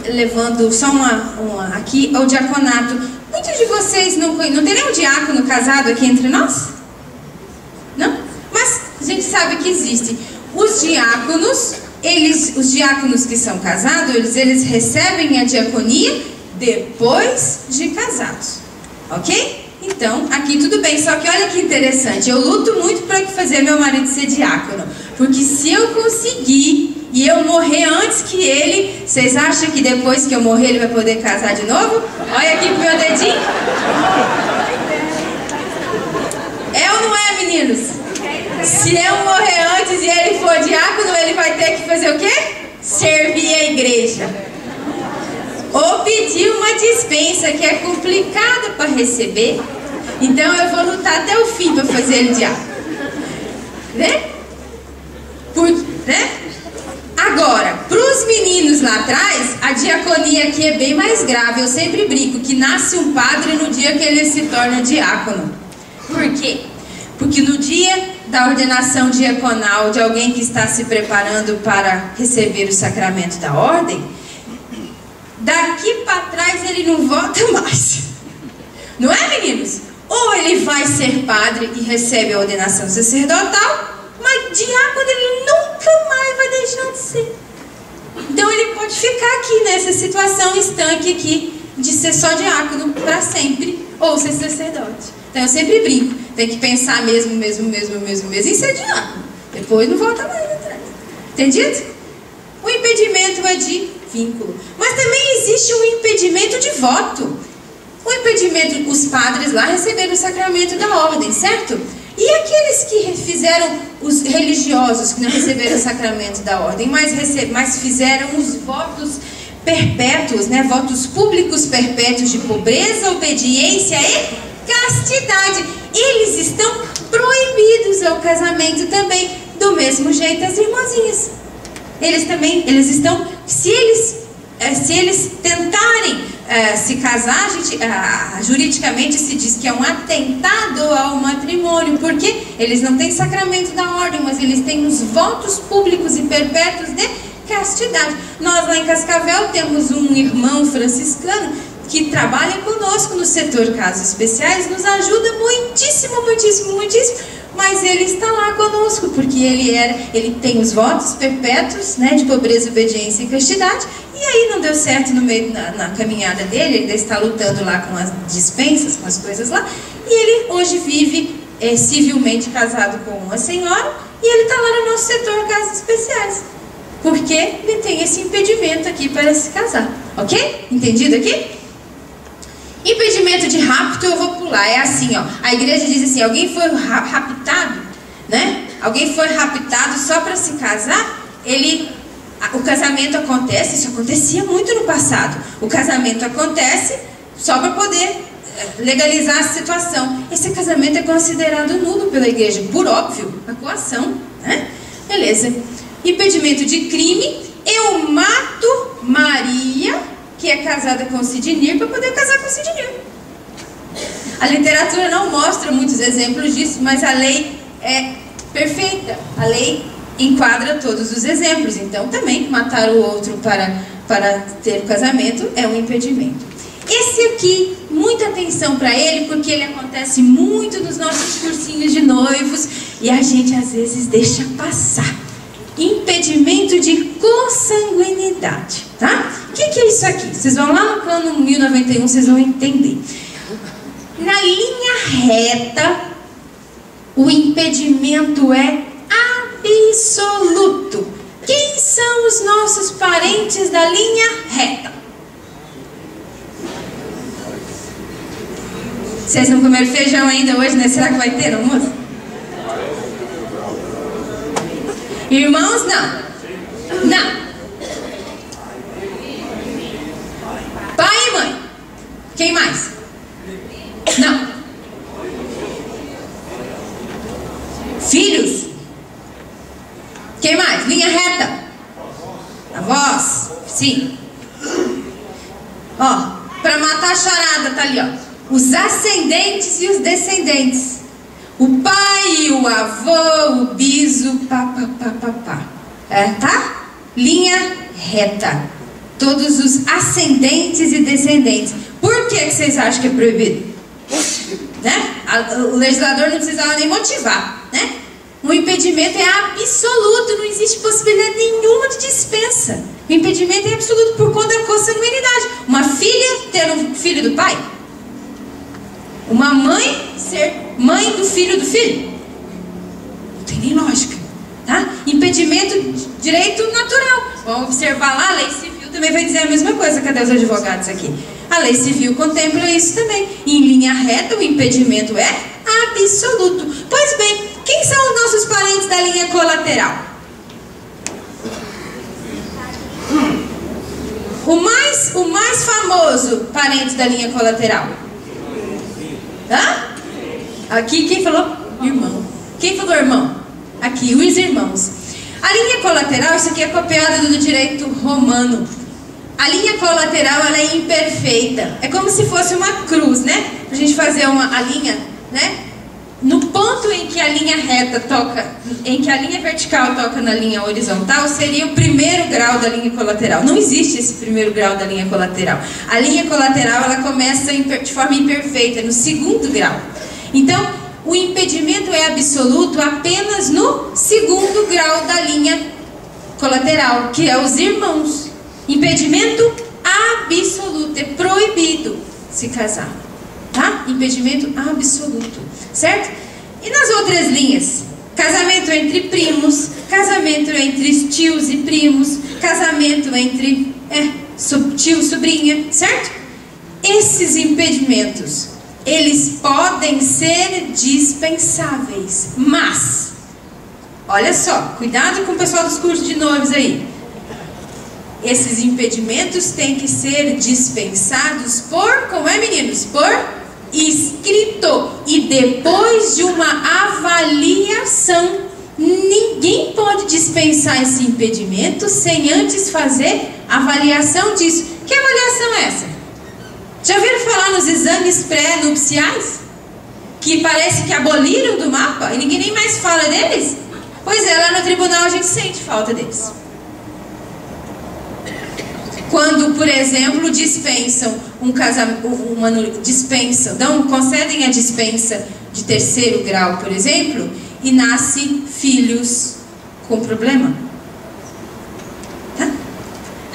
levando só aqui o diaconato. Muitos de vocês não tem nenhum diácono casado aqui entre nós? Não? Mas a gente sabe que existe. Os diáconos que são casados, eles recebem a diaconia depois de casados, ok? Então, aqui tudo bem, só que olha que interessante, eu luto muito para fazer meu marido ser diácono, porque se eu conseguir e eu morrer antes que ele, vocês acham que depois que eu morrer ele vai poder casar de novo? Olha aqui pro meu dedinho. É ou não é, meninos? Se eu morrer antes e ele for diácono, ele vai ter que fazer o quê? Servir a igreja. Ou pedir uma dispensa que é complicada para receber. Então eu vou lutar até o fim para fazer ele diácono. Né? Agora, para os meninos lá atrás, a diaconia aqui é bem mais grave. Eu sempre brinco que nasce um padre no dia que ele se torna diácono. Por quê? Porque no dia da ordenação diaconal de alguém que está se preparando para receber o sacramento da ordem, daqui para trás ele não volta mais. Não é, meninos? Ou ele vai ser padre e recebe a ordenação sacerdotal, mas diácono ele nunca mais vai deixar de ser. Então ele pode ficar aqui nessa situação estanque aqui de ser só diácono para sempre, ou ser sacerdote. Então eu sempre brinco, tem que pensar mesmo em ser diácono. Depois não volta mais atrás. Entendido? O impedimento é de vínculo. Mas também existe um impedimento de voto. O impedimento, os padres lá receberam o sacramento da ordem, certo? E aqueles que fizeram, os religiosos que não receberam o sacramento da ordem, mas fizeram os votos perpétuos, né? Votos públicos perpétuos de pobreza, obediência e castidade. Eles estão proibidos ao casamento também, do mesmo jeito as irmãzinhas. Eles estão, se eles tentarem se casar, juridicamente se diz que é um atentado ao matrimônio, porque eles não têm sacramento da ordem, mas eles têm os votos públicos e perpétuos de castidade. Nós lá em Cascavel temos um irmão franciscano que trabalha conosco no setor casos especiais, nos ajuda muitíssimo, mas ele está lá conosco, porque ele tem os votos perpétuos, né, de pobreza, obediência e castidade, e aí não deu certo no meio, na caminhada dele, ele ainda está lutando lá com as dispensas, com as coisas lá, e ele hoje vive civilmente casado com uma senhora, e ele está lá no nosso setor casos especiais, porque ele tem esse impedimento aqui para se casar, ok? Entendido aqui? Impedimento de rapto eu vou pular, é assim, ó. A igreja diz assim, alguém foi raptado, né? Alguém foi raptado só para se casar, o casamento acontece, isso acontecia muito no passado. O casamento acontece só para poder legalizar a situação. Esse casamento é considerado nulo pela igreja, por óbvio, a coação, né? Beleza. Impedimento de crime, eu mato Maria, que é casada com Sidney, para poder casar com Sidney. A literatura não mostra muitos exemplos disso, mas a lei é perfeita. A lei enquadra todos os exemplos. Então, também, matar o outro para ter o casamento é um impedimento. Esse aqui, muita atenção para ele, porque ele acontece muito nos nossos cursinhos de noivos e a gente, às vezes, deixa passar. Impedimento de consanguinidade, tá? O que é isso aqui? Vocês vão lá no cano 1091, vocês vão entender. Na linha reta, o impedimento é absoluto. Quem são os nossos parentes da linha reta? Vocês não comeram feijão ainda hoje, né? Será que vai ter almoço? Irmãos, não. Não. Pai e mãe. Quem mais? Não. Filhos. Quem mais? Linha reta. Avós. Sim. Ó, pra matar a charada, tá ali, ó. os ascendentes e os descendentes. O pai, o avô, o biso, pá. Tá? Linha reta. Todos os ascendentes e descendentes. Por que vocês acham que é proibido? Né? O legislador não precisava nem motivar, né? O impedimento é absoluto, não existe possibilidade nenhuma de dispensa. O impedimento é absoluto por conta da consanguinidade. Uma filha ter um filho do pai? Uma mãe ser mãe do filho? Não tem nem lógica, tá? Impedimento, direito natural. Vamos observar lá, a lei civil também vai dizer a mesma coisa. Cadê os advogados aqui? A lei civil contempla isso também. Em linha reta, o impedimento é absoluto. Pois bem, quem são os nossos parentes da linha colateral? O mais famoso parente da linha colateral? Hã? Aqui, quem falou? Irmão. Quem falou irmão? Aqui, os irmãos. A linha colateral, isso aqui é copiado do direito romano. A linha colateral, ela é imperfeita. É como se fosse uma cruz, né? Pra gente fazer a linha, né? No ponto em que a linha reta toca, em que a linha vertical toca na linha horizontal, seria o primeiro grau da linha colateral. Não existe esse primeiro grau da linha colateral. A linha colateral, ela começa de forma imperfeita, no segundo grau. Então, o impedimento é absoluto apenas no segundo grau da linha colateral, que é os irmãos. Impedimento absoluto, é proibido se casar, tá? Impedimento absoluto, certo? E nas outras linhas? Casamento entre primos, casamento entre tios e primos, casamento entre tio e sobrinha, certo? Esses impedimentos, eles podem ser dispensáveis, mas, olha só, cuidado com o pessoal dos cursos de noivos aí. Esses impedimentos têm que ser dispensados como é, meninos? Por escrito e depois de uma avaliação. Ninguém pode dispensar esse impedimento sem antes fazer avaliação disso. Que avaliação é essa? Já ouviram falar nos exames pré-nupciais? Que parece que aboliram do mapa e ninguém nem mais fala deles? Pois é, lá no tribunal a gente sente falta deles. Quando, por exemplo, dispensam um casamento, concedem a dispensa de terceiro grau, por exemplo, e nascem filhos com problema. Tá?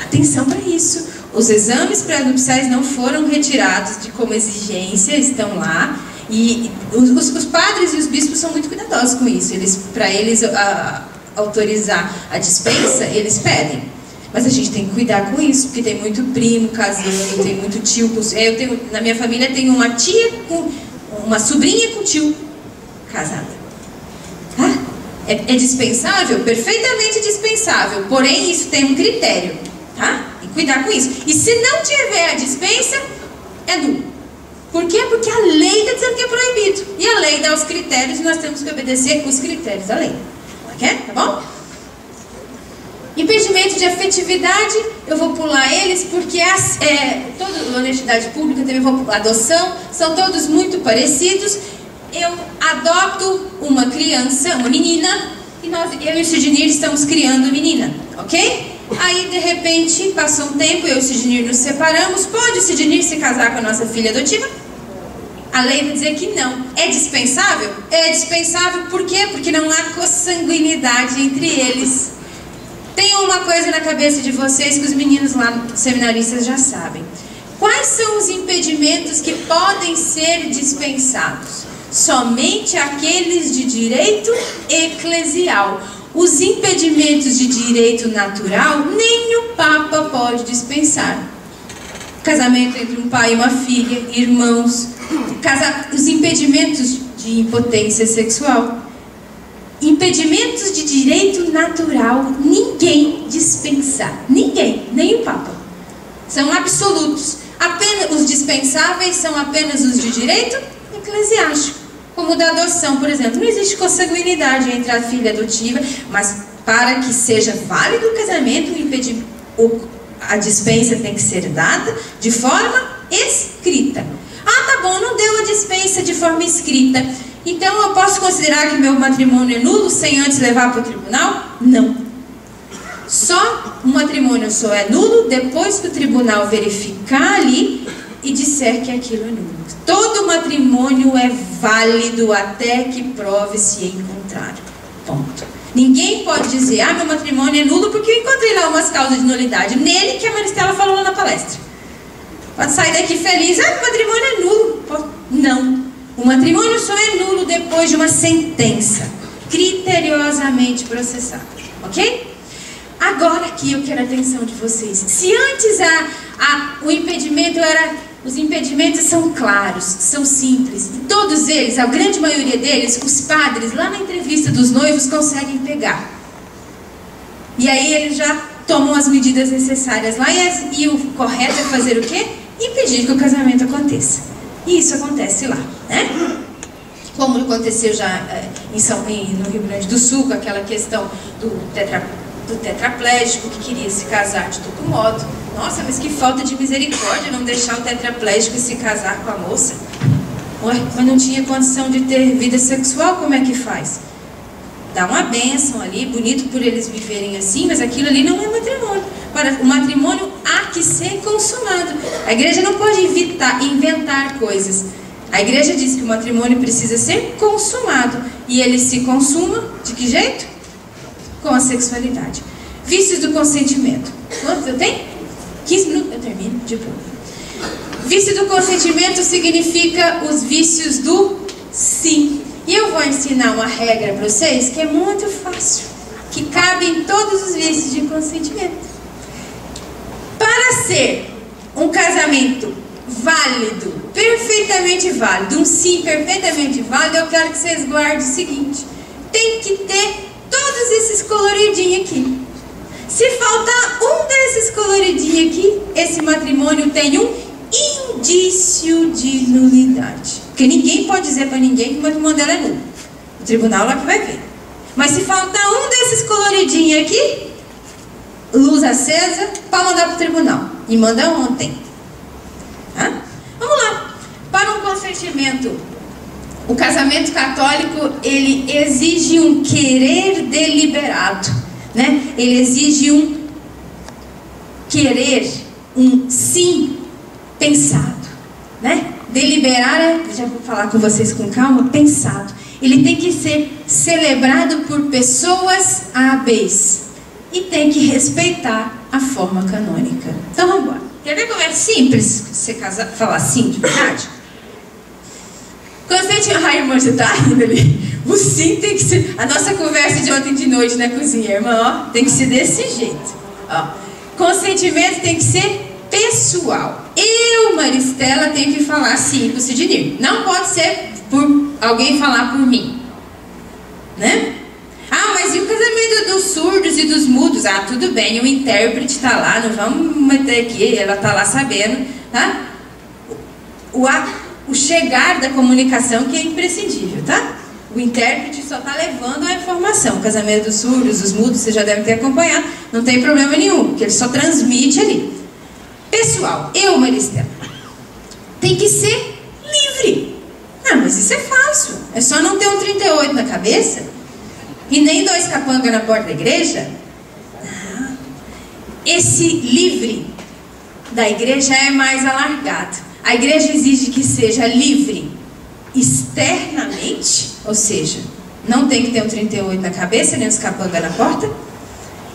Atenção para isso. Os exames pré-nupciais não foram retirados como exigência, estão lá. E os padres e os bispos são muito cuidadosos com isso. Para eles autorizar a dispensa, eles pedem. Mas a gente tem que cuidar com isso, porque tem muito primo casando, tem muito tio. Na minha família tem uma tia com uma sobrinha com tio casada. Tá? É dispensável? Perfeitamente dispensável. Porém, isso tem um critério. Tá? E cuidar com isso. E se não tiver a dispensa, é nulo. Por quê? Porque a lei está dizendo que é proibido. E a lei dá os critérios e nós temos que obedecer os critérios da lei. Ok? Tá bom? Impedimento de afetividade, eu vou pular eles porque toda honestidade pública, também vou pular adoção, são todos muito parecidos. Eu adopto uma criança, uma menina, e eu e o Sidney estamos criando a menina, ok? Aí, de repente, passou um tempo, eu e o Sidney nos separamos. Pode o Sidney se casar com a nossa filha adotiva? A lei vai dizer que não. É dispensável? É dispensável, por quê? Porque não há consanguinidade entre eles. Tem uma coisa na cabeça de vocês que os meninos lá seminaristas já sabem. Quais são os impedimentos que podem ser dispensados? Somente aqueles de direito eclesial. Os impedimentos de direito natural, nem o Papa pode dispensar. Casamento entre um pai e uma filha, irmãos. Os impedimentos de impotência sexual. Impedimentos de direito natural, ninguém dispensa. Ninguém, nem o Papa. São absolutos. Os dispensáveis são apenas os de direito eclesiástico. Como o da adoção, por exemplo. Não existe consanguinidade entre a filha adotiva, mas para que seja válido o casamento, a dispensa tem que ser dada de forma escrita. Ah, tá bom, não deu a dispensa de forma escrita. Então eu posso considerar que meu matrimônio é nulo sem antes levar para o tribunal? Não. Só o matrimônio só é nulo depois que o tribunal verificar ali e disser que aquilo é nulo. Todo matrimônio é válido até que prove-se em contrário. Ponto. Ninguém pode dizer, meu matrimônio é nulo porque eu encontrei lá umas causas de nulidade. Nele que a Maristela falou lá na palestra. Pode sair daqui feliz, meu matrimônio é nulo. Não. O matrimônio só é nulo depois de uma sentença criteriosamente processada. Ok? Agora aqui eu quero a atenção de vocês. Se antes o impedimento era... Os impedimentos são claros, são simples. Todos eles, a grande maioria deles, os padres, lá na entrevista dos noivos, conseguem pegar. E aí eles já tomam as medidas necessárias lá. E o correto é fazer o quê? Impedir que o casamento aconteça. E isso acontece lá, né? Como aconteceu já no Rio Grande do Sul, com aquela questão do tetraplégico que queria se casar de todo modo. Nossa, mas que falta de misericórdia não deixar o tetraplégico se casar com a moça. Ué, mas não tinha condição de ter vida sexual, como é que faz? Dá uma bênção ali, bonito por eles viverem assim, mas aquilo ali não é matrimônio. Para o matrimônio há que ser consumado. A igreja não pode inventar coisas. A igreja diz que o matrimônio precisa ser consumado. E ele se consuma de que jeito? Com a sexualidade. Vícios do consentimento. Quantos eu tenho? 15 minutos, eu termino de boa. Vício do consentimento significa os vícios do sim. E eu vou ensinar uma regra para vocês que é muito fácil, que cabe em todos os vícios de consentimento. Para ser um casamento válido, perfeitamente válido, um sim perfeitamente válido, eu quero que vocês guardem o seguinte: tem que ter todos esses coloridinhos aqui. Se faltar um desses coloridinhos aqui, esse matrimônio tem um indício de nulidade. Porque ninguém pode dizer para ninguém que o matrimônio dela é nulo. O tribunal lá que vai ver. Mas se faltar um desses coloridinhos aqui, luz acesa, para mandar para o tribunal. E manda ontem. Vamos lá. Para um consentimento, o casamento católico, ele exige um querer deliberado. Né? Ele exige um querer, um sim pensado, né? Deliberar, já vou falar com vocês com calma, pensado. Ele tem que ser celebrado por pessoas hábeis e tem que respeitar a forma canônica. Então vamos embora. Quer ver como é simples você falar sim de verdade? Quando você tinha... Ai, irmã, você tá rindo ali. O sim tem que ser... A nossa conversa de ontem de noite na cozinha, irmã, tem que ser desse jeito. Consentimento tem que ser pessoal. Eu, Maristela, tenho que falar sim pro Sidney. Não pode ser por alguém falar por mim. Né? Mas e o casamento dos surdos e dos mudos? Tudo bem, o intérprete tá lá, não vamos meter aqui, ela tá lá sabendo, tá? O chegar da comunicação que é imprescindível, tá? O intérprete só está levando a informação. O casamento dos surdos, dos mudos, você já deve ter acompanhado. Não tem problema nenhum, porque ele só transmite ali. Pessoal, eu, Maristela, tem que ser livre. Mas isso é fácil. É só não ter um 38 na cabeça e nem 2 capangas na porta da igreja. Esse livre da igreja é mais alargado. A igreja exige que seja livre externamente, ou seja, não tem que ter um 38 na cabeça, nem os capangas na porta,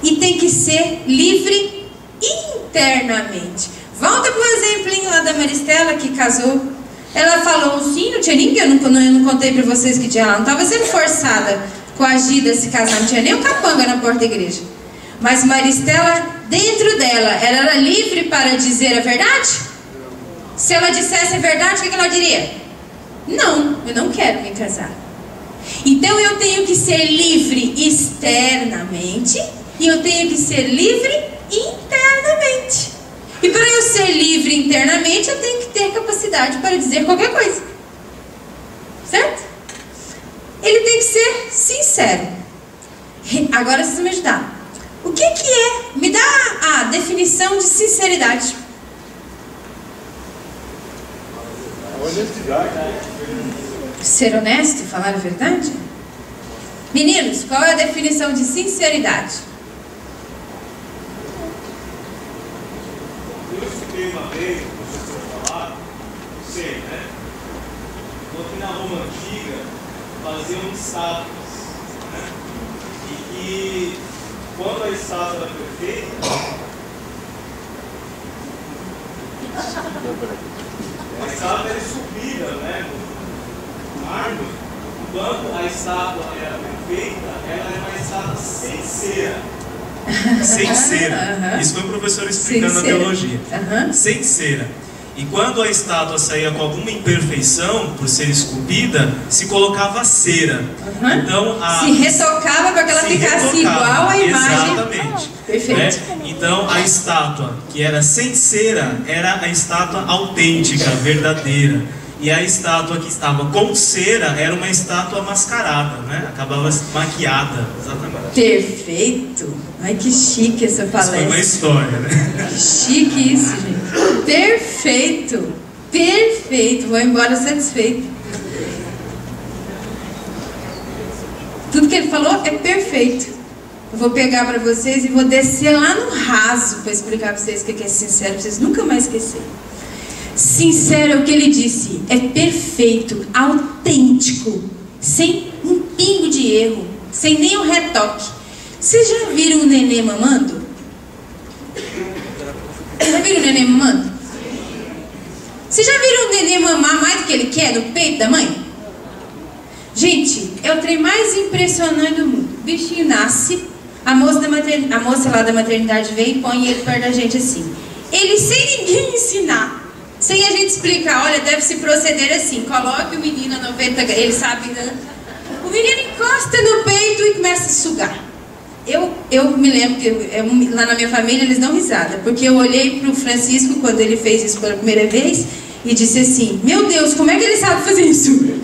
e tem que ser livre internamente. Volta para o exemplinho lá da Maristela que casou. Ela falou sim, não tinha ninguém, eu não contei para vocês que ela não estava sendo forçada, coagida a se casar, não tinha nem um capanga na porta da igreja. Mas Maristela, dentro dela, ela era livre para dizer a verdade? Se ela dissesse a verdade, o que ela diria? Não, eu não quero me casar. Então eu tenho que ser livre externamente e eu tenho que ser livre internamente. E para eu ser livre internamente, eu tenho que ter capacidade para dizer qualquer coisa. Certo? Ele tem que ser sincero. Agora vocês vão me ajudar. O que é? Me dá a definição de sinceridade. Ser honesto, falar a verdade? Meninos, qual é a definição de sinceridade? Eu escutei uma vez o professor falar, não sei, né? Falou que na Roma antiga faziam estátuas, né? E que quando a estátua era perfeita, a estátua era esculpida, né? No mármore. Quando a estátua era perfeita, ela era uma estátua sem cera. Sem cera. Isso foi o professor explicando na teologia. Sem cera. E quando a estátua saía com alguma imperfeição, por ser esculpida, se colocava cera. Então, se retocava para que ela ficasse igual à imagem. Exatamente. Perfeito. Né? Então, a estátua que era sem cera era a estátua autêntica, verdadeira. E a estátua que estava com cera era uma estátua mascarada, né? Acabava maquiada, exatamente. Perfeito! Ai, que chique essa palestra. Isso foi uma história, né? Que chique isso, gente. Perfeito! Perfeito! Vou embora satisfeito. Tudo que ele falou é perfeito. Eu vou pegar para vocês e vou descer lá no raso para explicar para vocês o que é sincero, para vocês nunca mais esquecerem. Sincero é o que ele disse, é perfeito, autêntico, sem um pingo de erro, sem nenhum retoque. Vocês já viram um nenê mamando? Já viram um nenê mamando? Vocês já viram um nenê mamar mais do que ele quer no peito da mãe? Gente, é o trem mais impressionante do mundo. O bichinho nasce, a moça lá da maternidade vem e põe ele perto da gente assim. Ele sem ninguém ensinar. Sem a gente explicar, olha, deve se proceder assim. Coloque o menino a 90 graus, ele sabe, né? O menino encosta no peito e começa a sugar. Eu me lembro que lá na minha família eles dão risada, porque eu olhei para o Francisco quando ele fez isso pela primeira vez e disse assim: meu Deus, como é que ele sabe fazer isso?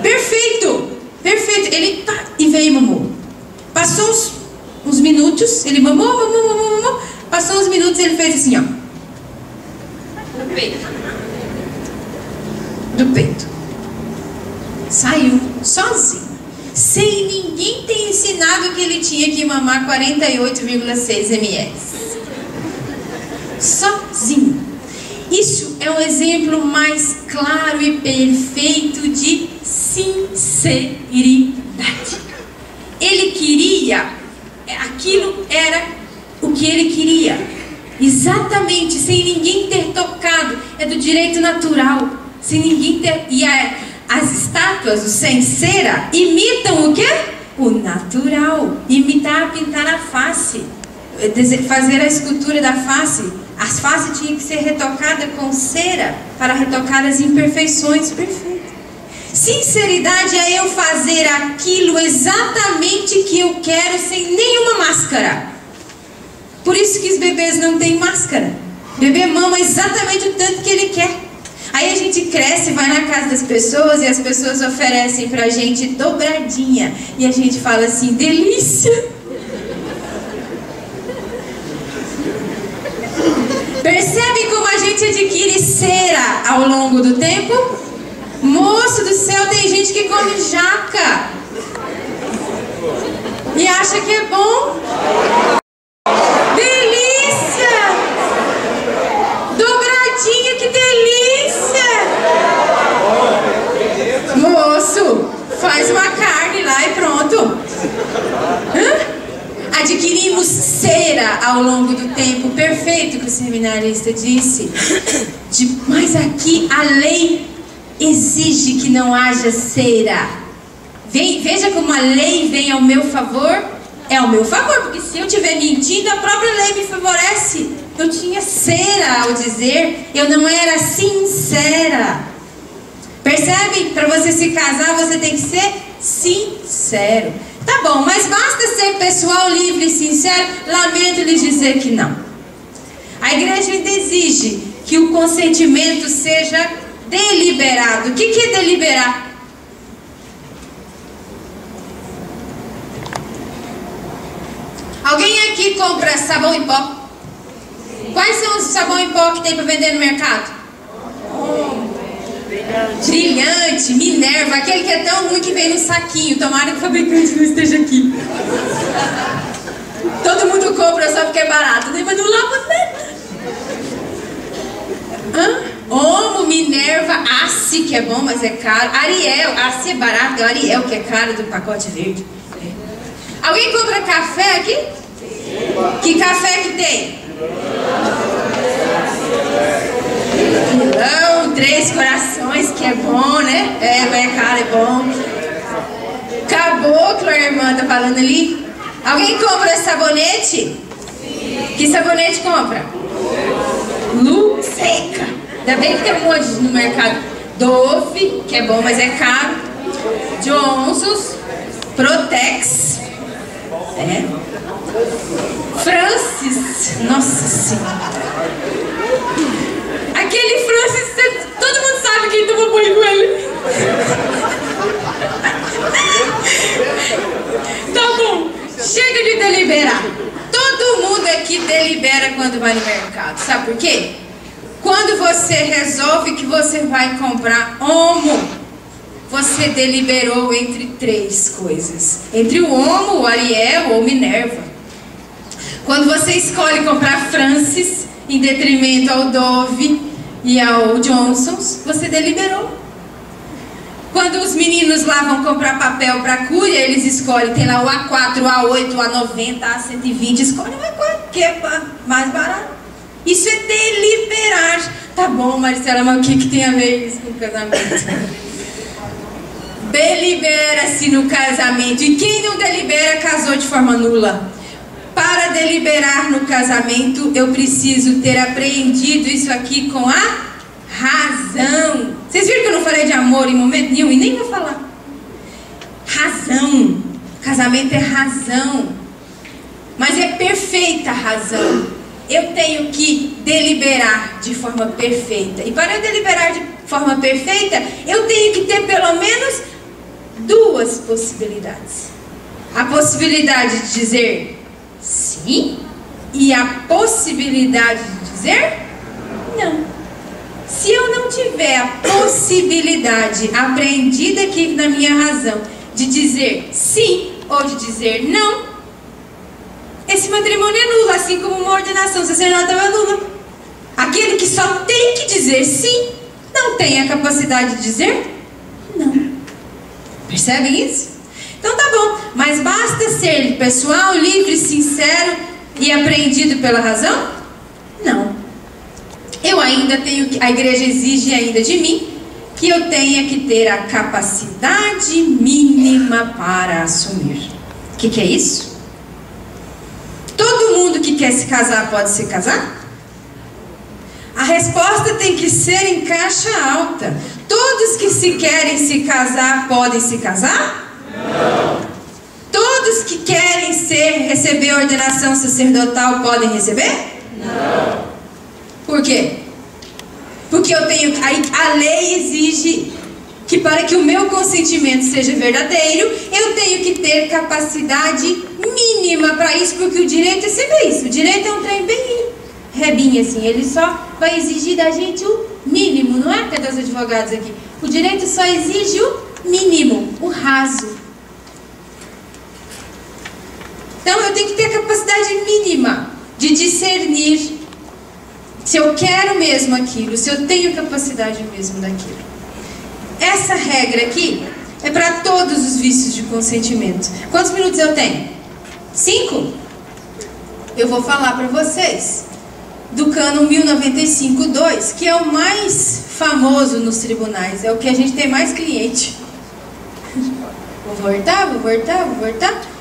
Perfeito! Perfeito! Ele pá, e veio e mamou. Passou uns minutos, ele mamou. Passou uns minutos e ele fez assim, ó. Do peito. Saiu sozinho, sem ninguém ter ensinado que ele tinha que mamar 48,6 ml. Sozinho. Isso é um exemplo mais claro e perfeito de sinceridade. Ele queria, aquilo era o que ele queria. Exatamente, sem ninguém ter tocado. É do direito natural. Sem ninguém ter... E as estátuas, o sem cera, imitam o quê? O natural. Imitar, pintar a face. Fazer a escultura da face. As faces tinham que ser retocadas com cera para retocar as imperfeições. Perfeito. Sinceridade é eu fazer aquilo exatamente que eu quero, sem nenhuma máscara. Por isso que os bebês não têm máscara. O bebê mama exatamente o tanto que ele quer. Aí a gente cresce, vai na casa das pessoas e as pessoas oferecem pra gente dobradinha. E a gente fala assim, delícia! Percebe como a gente adquire cera ao longo do tempo? Moço do céu, tem gente que come jaca e acha que é bom. Delícia! Dobradinha, que delícia! Moço, faz uma carne lá e pronto. Adquirimos cera ao longo do tempo. Perfeito que o seminarista disse. Mas aqui a lei exige que não haja cera. Veja como a lei vem ao meu favor. É ao meu favor, porque se eu estiver mentindo, a própria lei me favorece. Eu tinha cera ao dizer, eu não era sincera. Percebe? Para você se casar, você tem que ser sincero. Tá bom, mas basta ser pessoal livre e sincero? Lamento lhes dizer que não. A igreja ainda exige que o consentimento seja deliberado. O que é deliberar? Alguém aqui compra sabão em pó? Quais são os sabão em pó que tem para vender no mercado? Brilhante, Minerva, aquele que é tão ruim que vem no saquinho. Tomara que o fabricante não esteja aqui. Todo mundo compra só porque é barato, né? Mas não lava nada. Omo, Minerva, Ace, que é bom, mas é caro. Ariel, Ace é barato, é o Ariel que é caro do pacote verde. Alguém compra café aqui? Que café que tem? Não, Três Corações, que é bom, né? É caro, é bom. Caboclo, a irmã tá falando ali. Alguém compra sabonete? Que sabonete compra? Lu Seca. Ainda bem que tem um monte no mercado. Dove, que é bom, mas é caro. Johnson's, Protex. Francis. Nossa Senhora. Aquele Francis, todo mundo sabe quem toma banho com ele. Tá bom. Chega de deliberar. Todo mundo aqui delibera quando vai no mercado. Sabe por quê? Quando você resolve que você vai comprar Omo, você deliberou entre três coisas. Entre o Omo, o Ariel ou Minerva. Quando você escolhe comprar Francis em detrimento ao Dove e ao Johnson's, você deliberou. Quando os meninos lá vão comprar papel para Cúria, eles escolhem, tem lá o A4, o A8, o A90, o A120, escolhem o A4, que é mais barato. Isso é deliberar. Tá bom, Marcela, mas o que tem a ver isso com o casamento? Delibera-se no casamento. E quem não delibera, casou de forma nula. Para deliberar no casamento, eu preciso ter apreendido isso aqui com a razão. Vocês viram que eu não falei de amor em momento nenhum e nem vou falar. Razão. Casamento é razão. Mas é perfeita a razão. Eu tenho que deliberar de forma perfeita. E para eu deliberar de forma perfeita, eu tenho que ter pelo menos duas possibilidades. A possibilidade de dizer sim e a possibilidade de dizer não. Se eu não tiver a possibilidade apreendida aqui na minha razão de dizer sim ou de dizer não, esse matrimônio é nulo, assim como uma ordenação sacerdotal é nula. Aquele que só tem que dizer sim, não tem a capacidade de dizer não. Percebem isso? Então tá bom, mas basta ser pessoal, livre, sincero e apreendido pela razão? Não. Eu ainda tenho que, a igreja exige ainda de mim que eu tenha que ter a capacidade mínima para assumir. O que é isso? Todo mundo que quer se casar pode se casar? A resposta tem que ser em caixa alta. Todos que se querem se casar podem se casar? Não. Todos que querem receber a ordenação sacerdotal podem receber? Não. Por quê? Porque a lei exige que para que o meu consentimento seja verdadeiro, eu tenho que ter capacidade mínima para isso, porque o direito é sempre isso. O direito é um trem bem rebinho assim, ele só vai exigir da gente o mínimo, não é? Cadê os advogados aqui? O direito só exige o mínimo, o raso. Então eu tenho que ter a capacidade mínima de discernir se eu quero mesmo aquilo, se eu tenho capacidade mesmo daquilo. Essa regra aqui é para todos os vícios de consentimento. Quantos minutos eu tenho? 5? Eu vou falar para vocês do cânon 1095-2, que é o mais famoso nos tribunais, é o que a gente tem mais cliente. Vou voltar.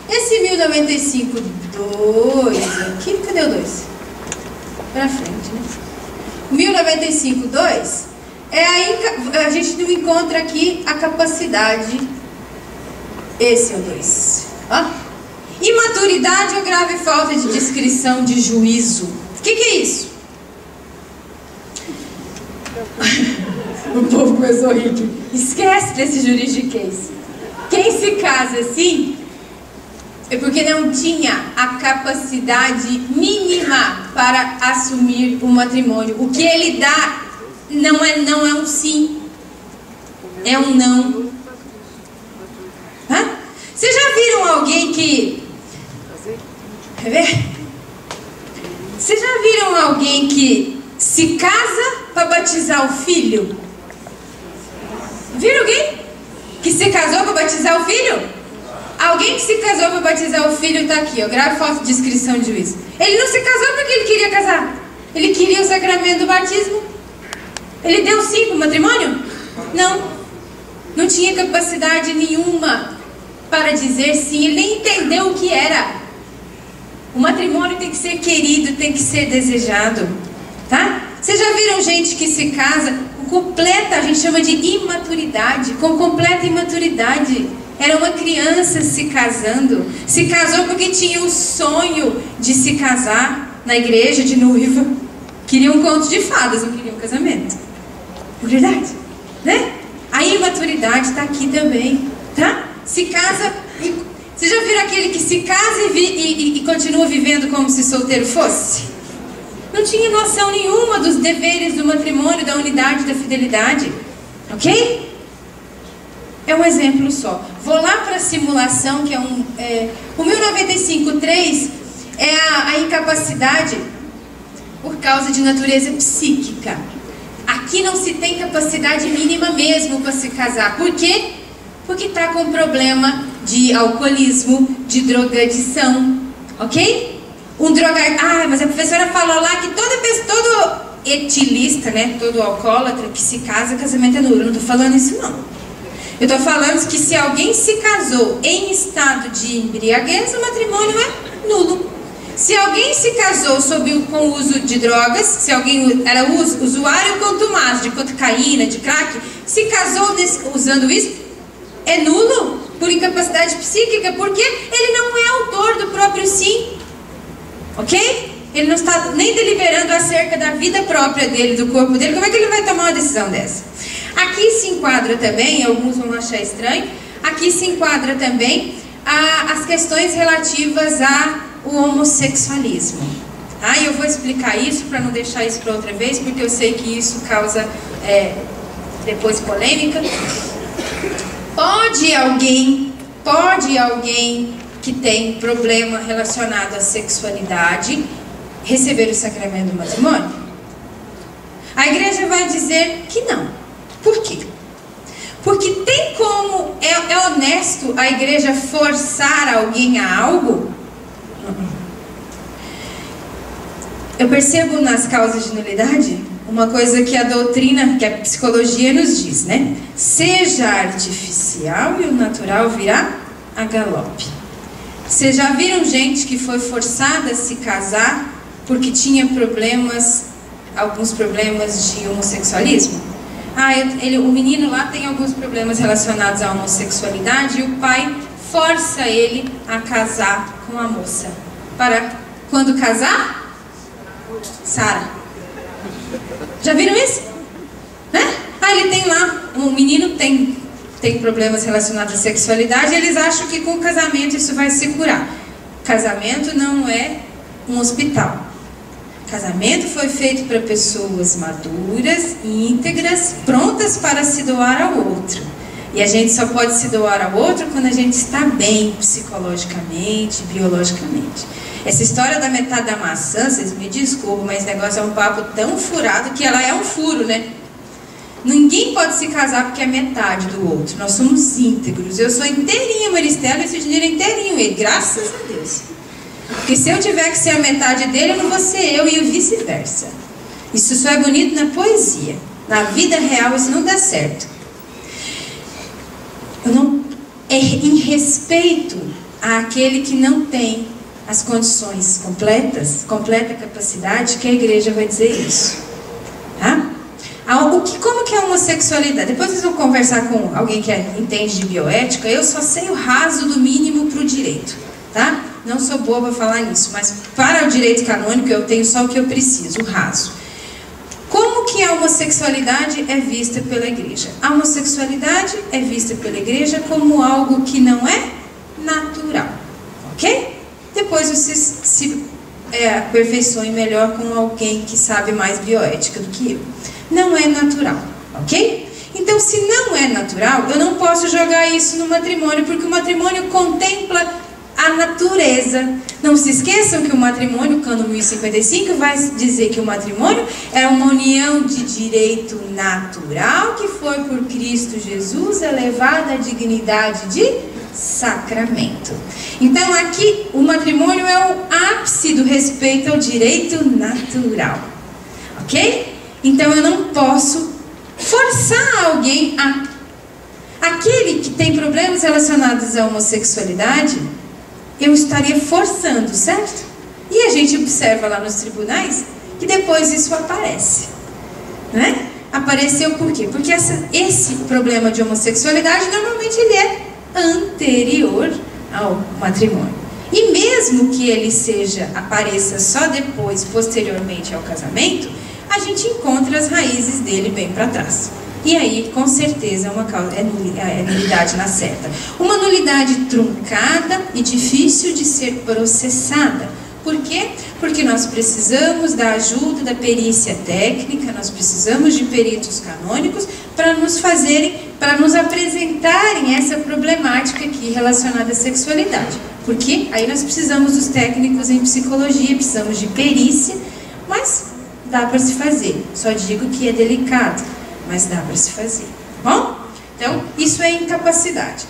Esse 1095-2 aqui, cadê o 2? Para frente, né? 1095-2 a gente não encontra aqui a capacidade. Esse é o 2. Imaturidade ou grave falta de discrição de juízo. O que é isso? O povo começou a rir aqui. Esquece desse juridiquês. Quem se casa assim é porque não tinha a capacidade mínima para assumir o matrimônio. O que ele dá não é um sim. É um não. Hã? Vocês já viram alguém que... Quer ver? Vocês já viram alguém que se casa para batizar o filho? Viram alguém que se casou para batizar o filho? Alguém que se casou para batizar o filho está aqui, ó. Grave foto de inscrição de juízo. Ele não se casou porque ele queria casar. Ele queria o sacramento do batismo. Ele deu sim para o matrimônio? Não. Não tinha capacidade nenhuma para dizer sim. Ele nem entendeu o que era. O matrimônio tem que ser querido, tem que ser desejado, tá? Vocês já viram gente que se casa com completa, a gente chama de imaturidade, com completa imaturidade. Era uma criança se casando, se casou porque tinha o sonho de se casar na igreja de noiva. Queria um conto de fadas, não queria um casamento. É verdade, né? A imaturidade está aqui também, tá? Se casa... Vocês já viram aquele que se casa e continua vivendo como se solteiro fosse? Não tinha noção nenhuma dos deveres do matrimônio, da unidade, da fidelidade. Ok? É um exemplo só. Vou lá para a simulação, que é o 1095.3 é a incapacidade por causa de natureza psíquica. Aqui não se tem capacidade mínima mesmo para se casar. Por quê? Porque está com problema de alcoolismo, de drogadição, ok? Mas a professora falou lá que todo etilista, né, todo alcoólatra que se casa, casamento é nulo. Eu não estou falando isso não. Eu estou falando que se alguém se casou em estado de embriaguez, o matrimônio é nulo. Se alguém se casou com o uso de drogas, se alguém era usuário contumaz de cocaína, de crack, se casou usando isso, é nulo por incapacidade psíquica, porque ele não é autor do próprio sim, ok? Ele não está nem deliberando acerca da vida própria dele, do corpo dele. Como é que ele vai tomar uma decisão dessa? Aqui se enquadra também, alguns vão achar estranho, aqui se enquadra também as questões relativas ao homossexualismo. Eu vou explicar isso para não deixar isso para outra vez, porque eu sei que isso causa depois polêmica. Pode alguém que tem problema relacionado à sexualidade receber o sacramento do matrimônio? A igreja vai dizer que não. Por quê? Porque tem como, é honesto a igreja forçar alguém a algo? Eu percebo nas causas de nulidade uma coisa que a doutrina, que a psicologia nos diz, né? Seja artificial e o natural virá a galope. Vocês já viram gente que foi forçada a se casar porque tinha alguns problemas de homossexualismo? O menino lá tem alguns problemas relacionados à homossexualidade e o pai força ele a casar com a moça. Para quando casar? Sara. Já viram isso? Né? Ele tem lá, um menino tem problemas relacionados à sexualidade e eles acham que com o casamento isso vai se curar. Casamento não é um hospital. Casamento foi feito para pessoas maduras, íntegras, prontas para se doar ao outro. E a gente só pode se doar ao outro quando a gente está bem psicologicamente, biologicamente. Essa história da metade da maçã, vocês me desculpem, mas esse negócio é um papo tão furado que ela é um furo, né? Ninguém pode se casar porque é metade do outro. Nós somos íntegros. Eu sou inteirinha Maristela e esse dinheiro é inteirinho ele, graças a Deus. Porque se eu tiver que ser a metade dele, eu não vou ser eu e vice-versa. Isso só é bonito na poesia. Na vida real isso não dá certo. Em respeito àquele que não tem as condições completa capacidade, que a igreja vai dizer isso. Tá? Como que é a homossexualidade? Depois vocês vão conversar com alguém que entende de bioética. Eu só sei o raso do mínimo para o direito. Tá? Não sou boa para falar nisso, mas para o direito canônico eu tenho só o que eu preciso, o raso. Como que a homossexualidade é vista pela igreja? A homossexualidade é vista pela igreja como algo que não é natural. Ok? Depois vocês se aperfeiçoem melhor com alguém que sabe mais bioética do que eu. Não é natural. Ok? Então, se não é natural, eu não posso jogar isso no matrimônio, porque o matrimônio contempla a natureza. Não se esqueçam que o matrimônio, Cânon 1055, vai dizer que o matrimônio é uma união de direito natural que foi por Cristo Jesus elevada à dignidade de sacramento. Então aqui o matrimônio é o ápice do respeito ao direito natural, ok? Então eu não posso forçar alguém a... Aquele que tem problemas relacionados à homossexualidade, eu estaria forçando, certo? E a gente observa lá nos tribunais que depois isso aparece, né? Apareceu por quê? Porque esse problema de homossexualidade normalmente ele é anterior ao matrimônio. E mesmo que ele apareça só depois, posteriormente ao casamento, a gente encontra as raízes dele bem para trás. E aí, com certeza, é nulidade na certa. Uma nulidade truncada e difícil de ser processada. Por quê? Porque nós precisamos da ajuda da perícia técnica, nós precisamos de peritos canônicos para nos apresentarem essa problemática aqui relacionada à sexualidade. Porque aí nós precisamos dos técnicos em psicologia, precisamos de perícia, mas dá para se fazer. Só digo que é delicado, mas dá para se fazer, tá bom? Então, isso é incapacidade.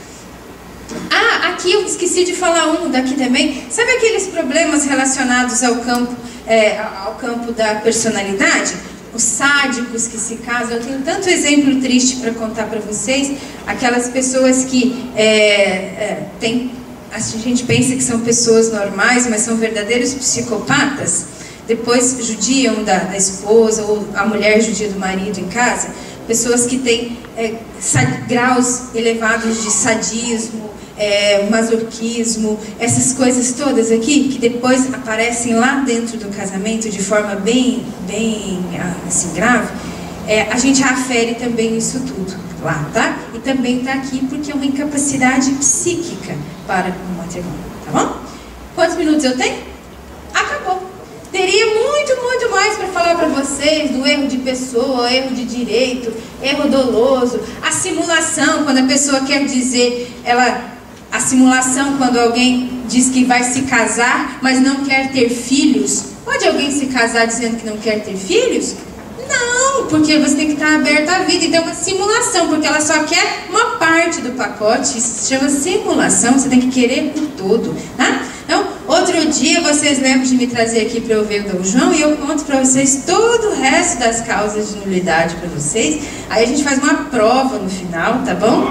Ah, aqui eu esqueci de falar um daqui também. Sabe aqueles problemas relacionados ao campo da personalidade? Os sádicos que se casam. Eu tenho tanto exemplo triste para contar para vocês. Aquelas pessoas que a gente pensa que são pessoas normais, mas são verdadeiros psicopatas. Depois judiam da esposa, ou a mulher judia do marido em casa. Pessoas que têm graus elevados de sadismo, masoquismo, essas coisas todas aqui, que depois aparecem lá dentro do casamento de forma bem assim, grave, a gente afere também isso tudo lá, tá? E também está aqui porque é uma incapacidade psíquica para o matrimônio, tá bom? Quantos minutos eu tenho? Acabou. Teria muito mais para falar para vocês do erro de pessoa, erro de direito, erro doloso, a simulação, quando a pessoa quer dizer, a simulação quando alguém diz que vai se casar, mas não quer ter filhos. Pode alguém se casar dizendo que não quer ter filhos? Não, porque você tem que estar aberto à vida. Então é uma simulação, porque ela só quer uma parte do pacote. Isso se chama simulação, você tem que querer o todo, tá? Então, outro dia vocês lembram de me trazer aqui para eu ver o Dom João e eu conto para vocês todo o resto das causas de nulidade para vocês. Aí a gente faz uma prova no final, tá bom?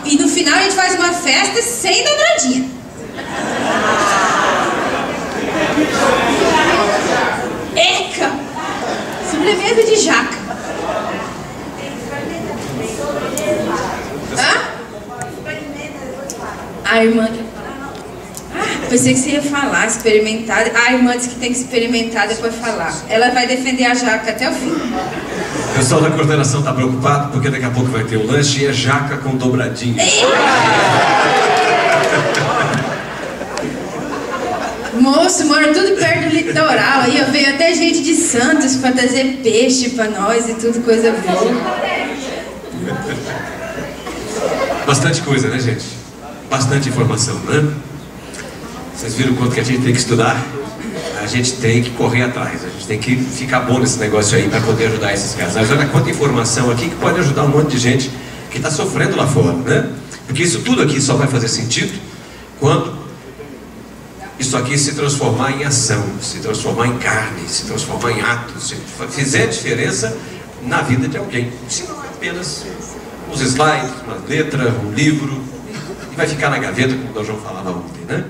E no final a gente faz uma festa sem dobradinha. Eca! Sobremesa de jaca. Hã? A irmã... pensei que você ia falar, experimentar. A irmã disse que tem que experimentar depois falar. Ela vai defender a jaca até o fim. O pessoal da coordenação está preocupado porque daqui a pouco vai ter o lanche e é jaca com dobradinha. Moço, mora tudo perto do litoral. Aí veio até gente de Santos para trazer peixe para nós e tudo, coisa boa. Bastante coisa, né, gente? Bastante informação, né? Vocês viram o quanto que a gente tem que estudar? A gente tem que correr atrás, a gente tem que ficar bom nesse negócio aí para poder ajudar esses casais. Olha quanta informação aqui que pode ajudar um monte de gente que está sofrendo lá fora, né? Porque isso tudo aqui só vai fazer sentido quando isso aqui se transformar em ação, se transformar em carne, se transformar em atos, se fizer diferença na vida de alguém. Se não é apenas uns slides, uma letra, um livro, e vai ficar na gaveta, como o Dom João falava ontem, né?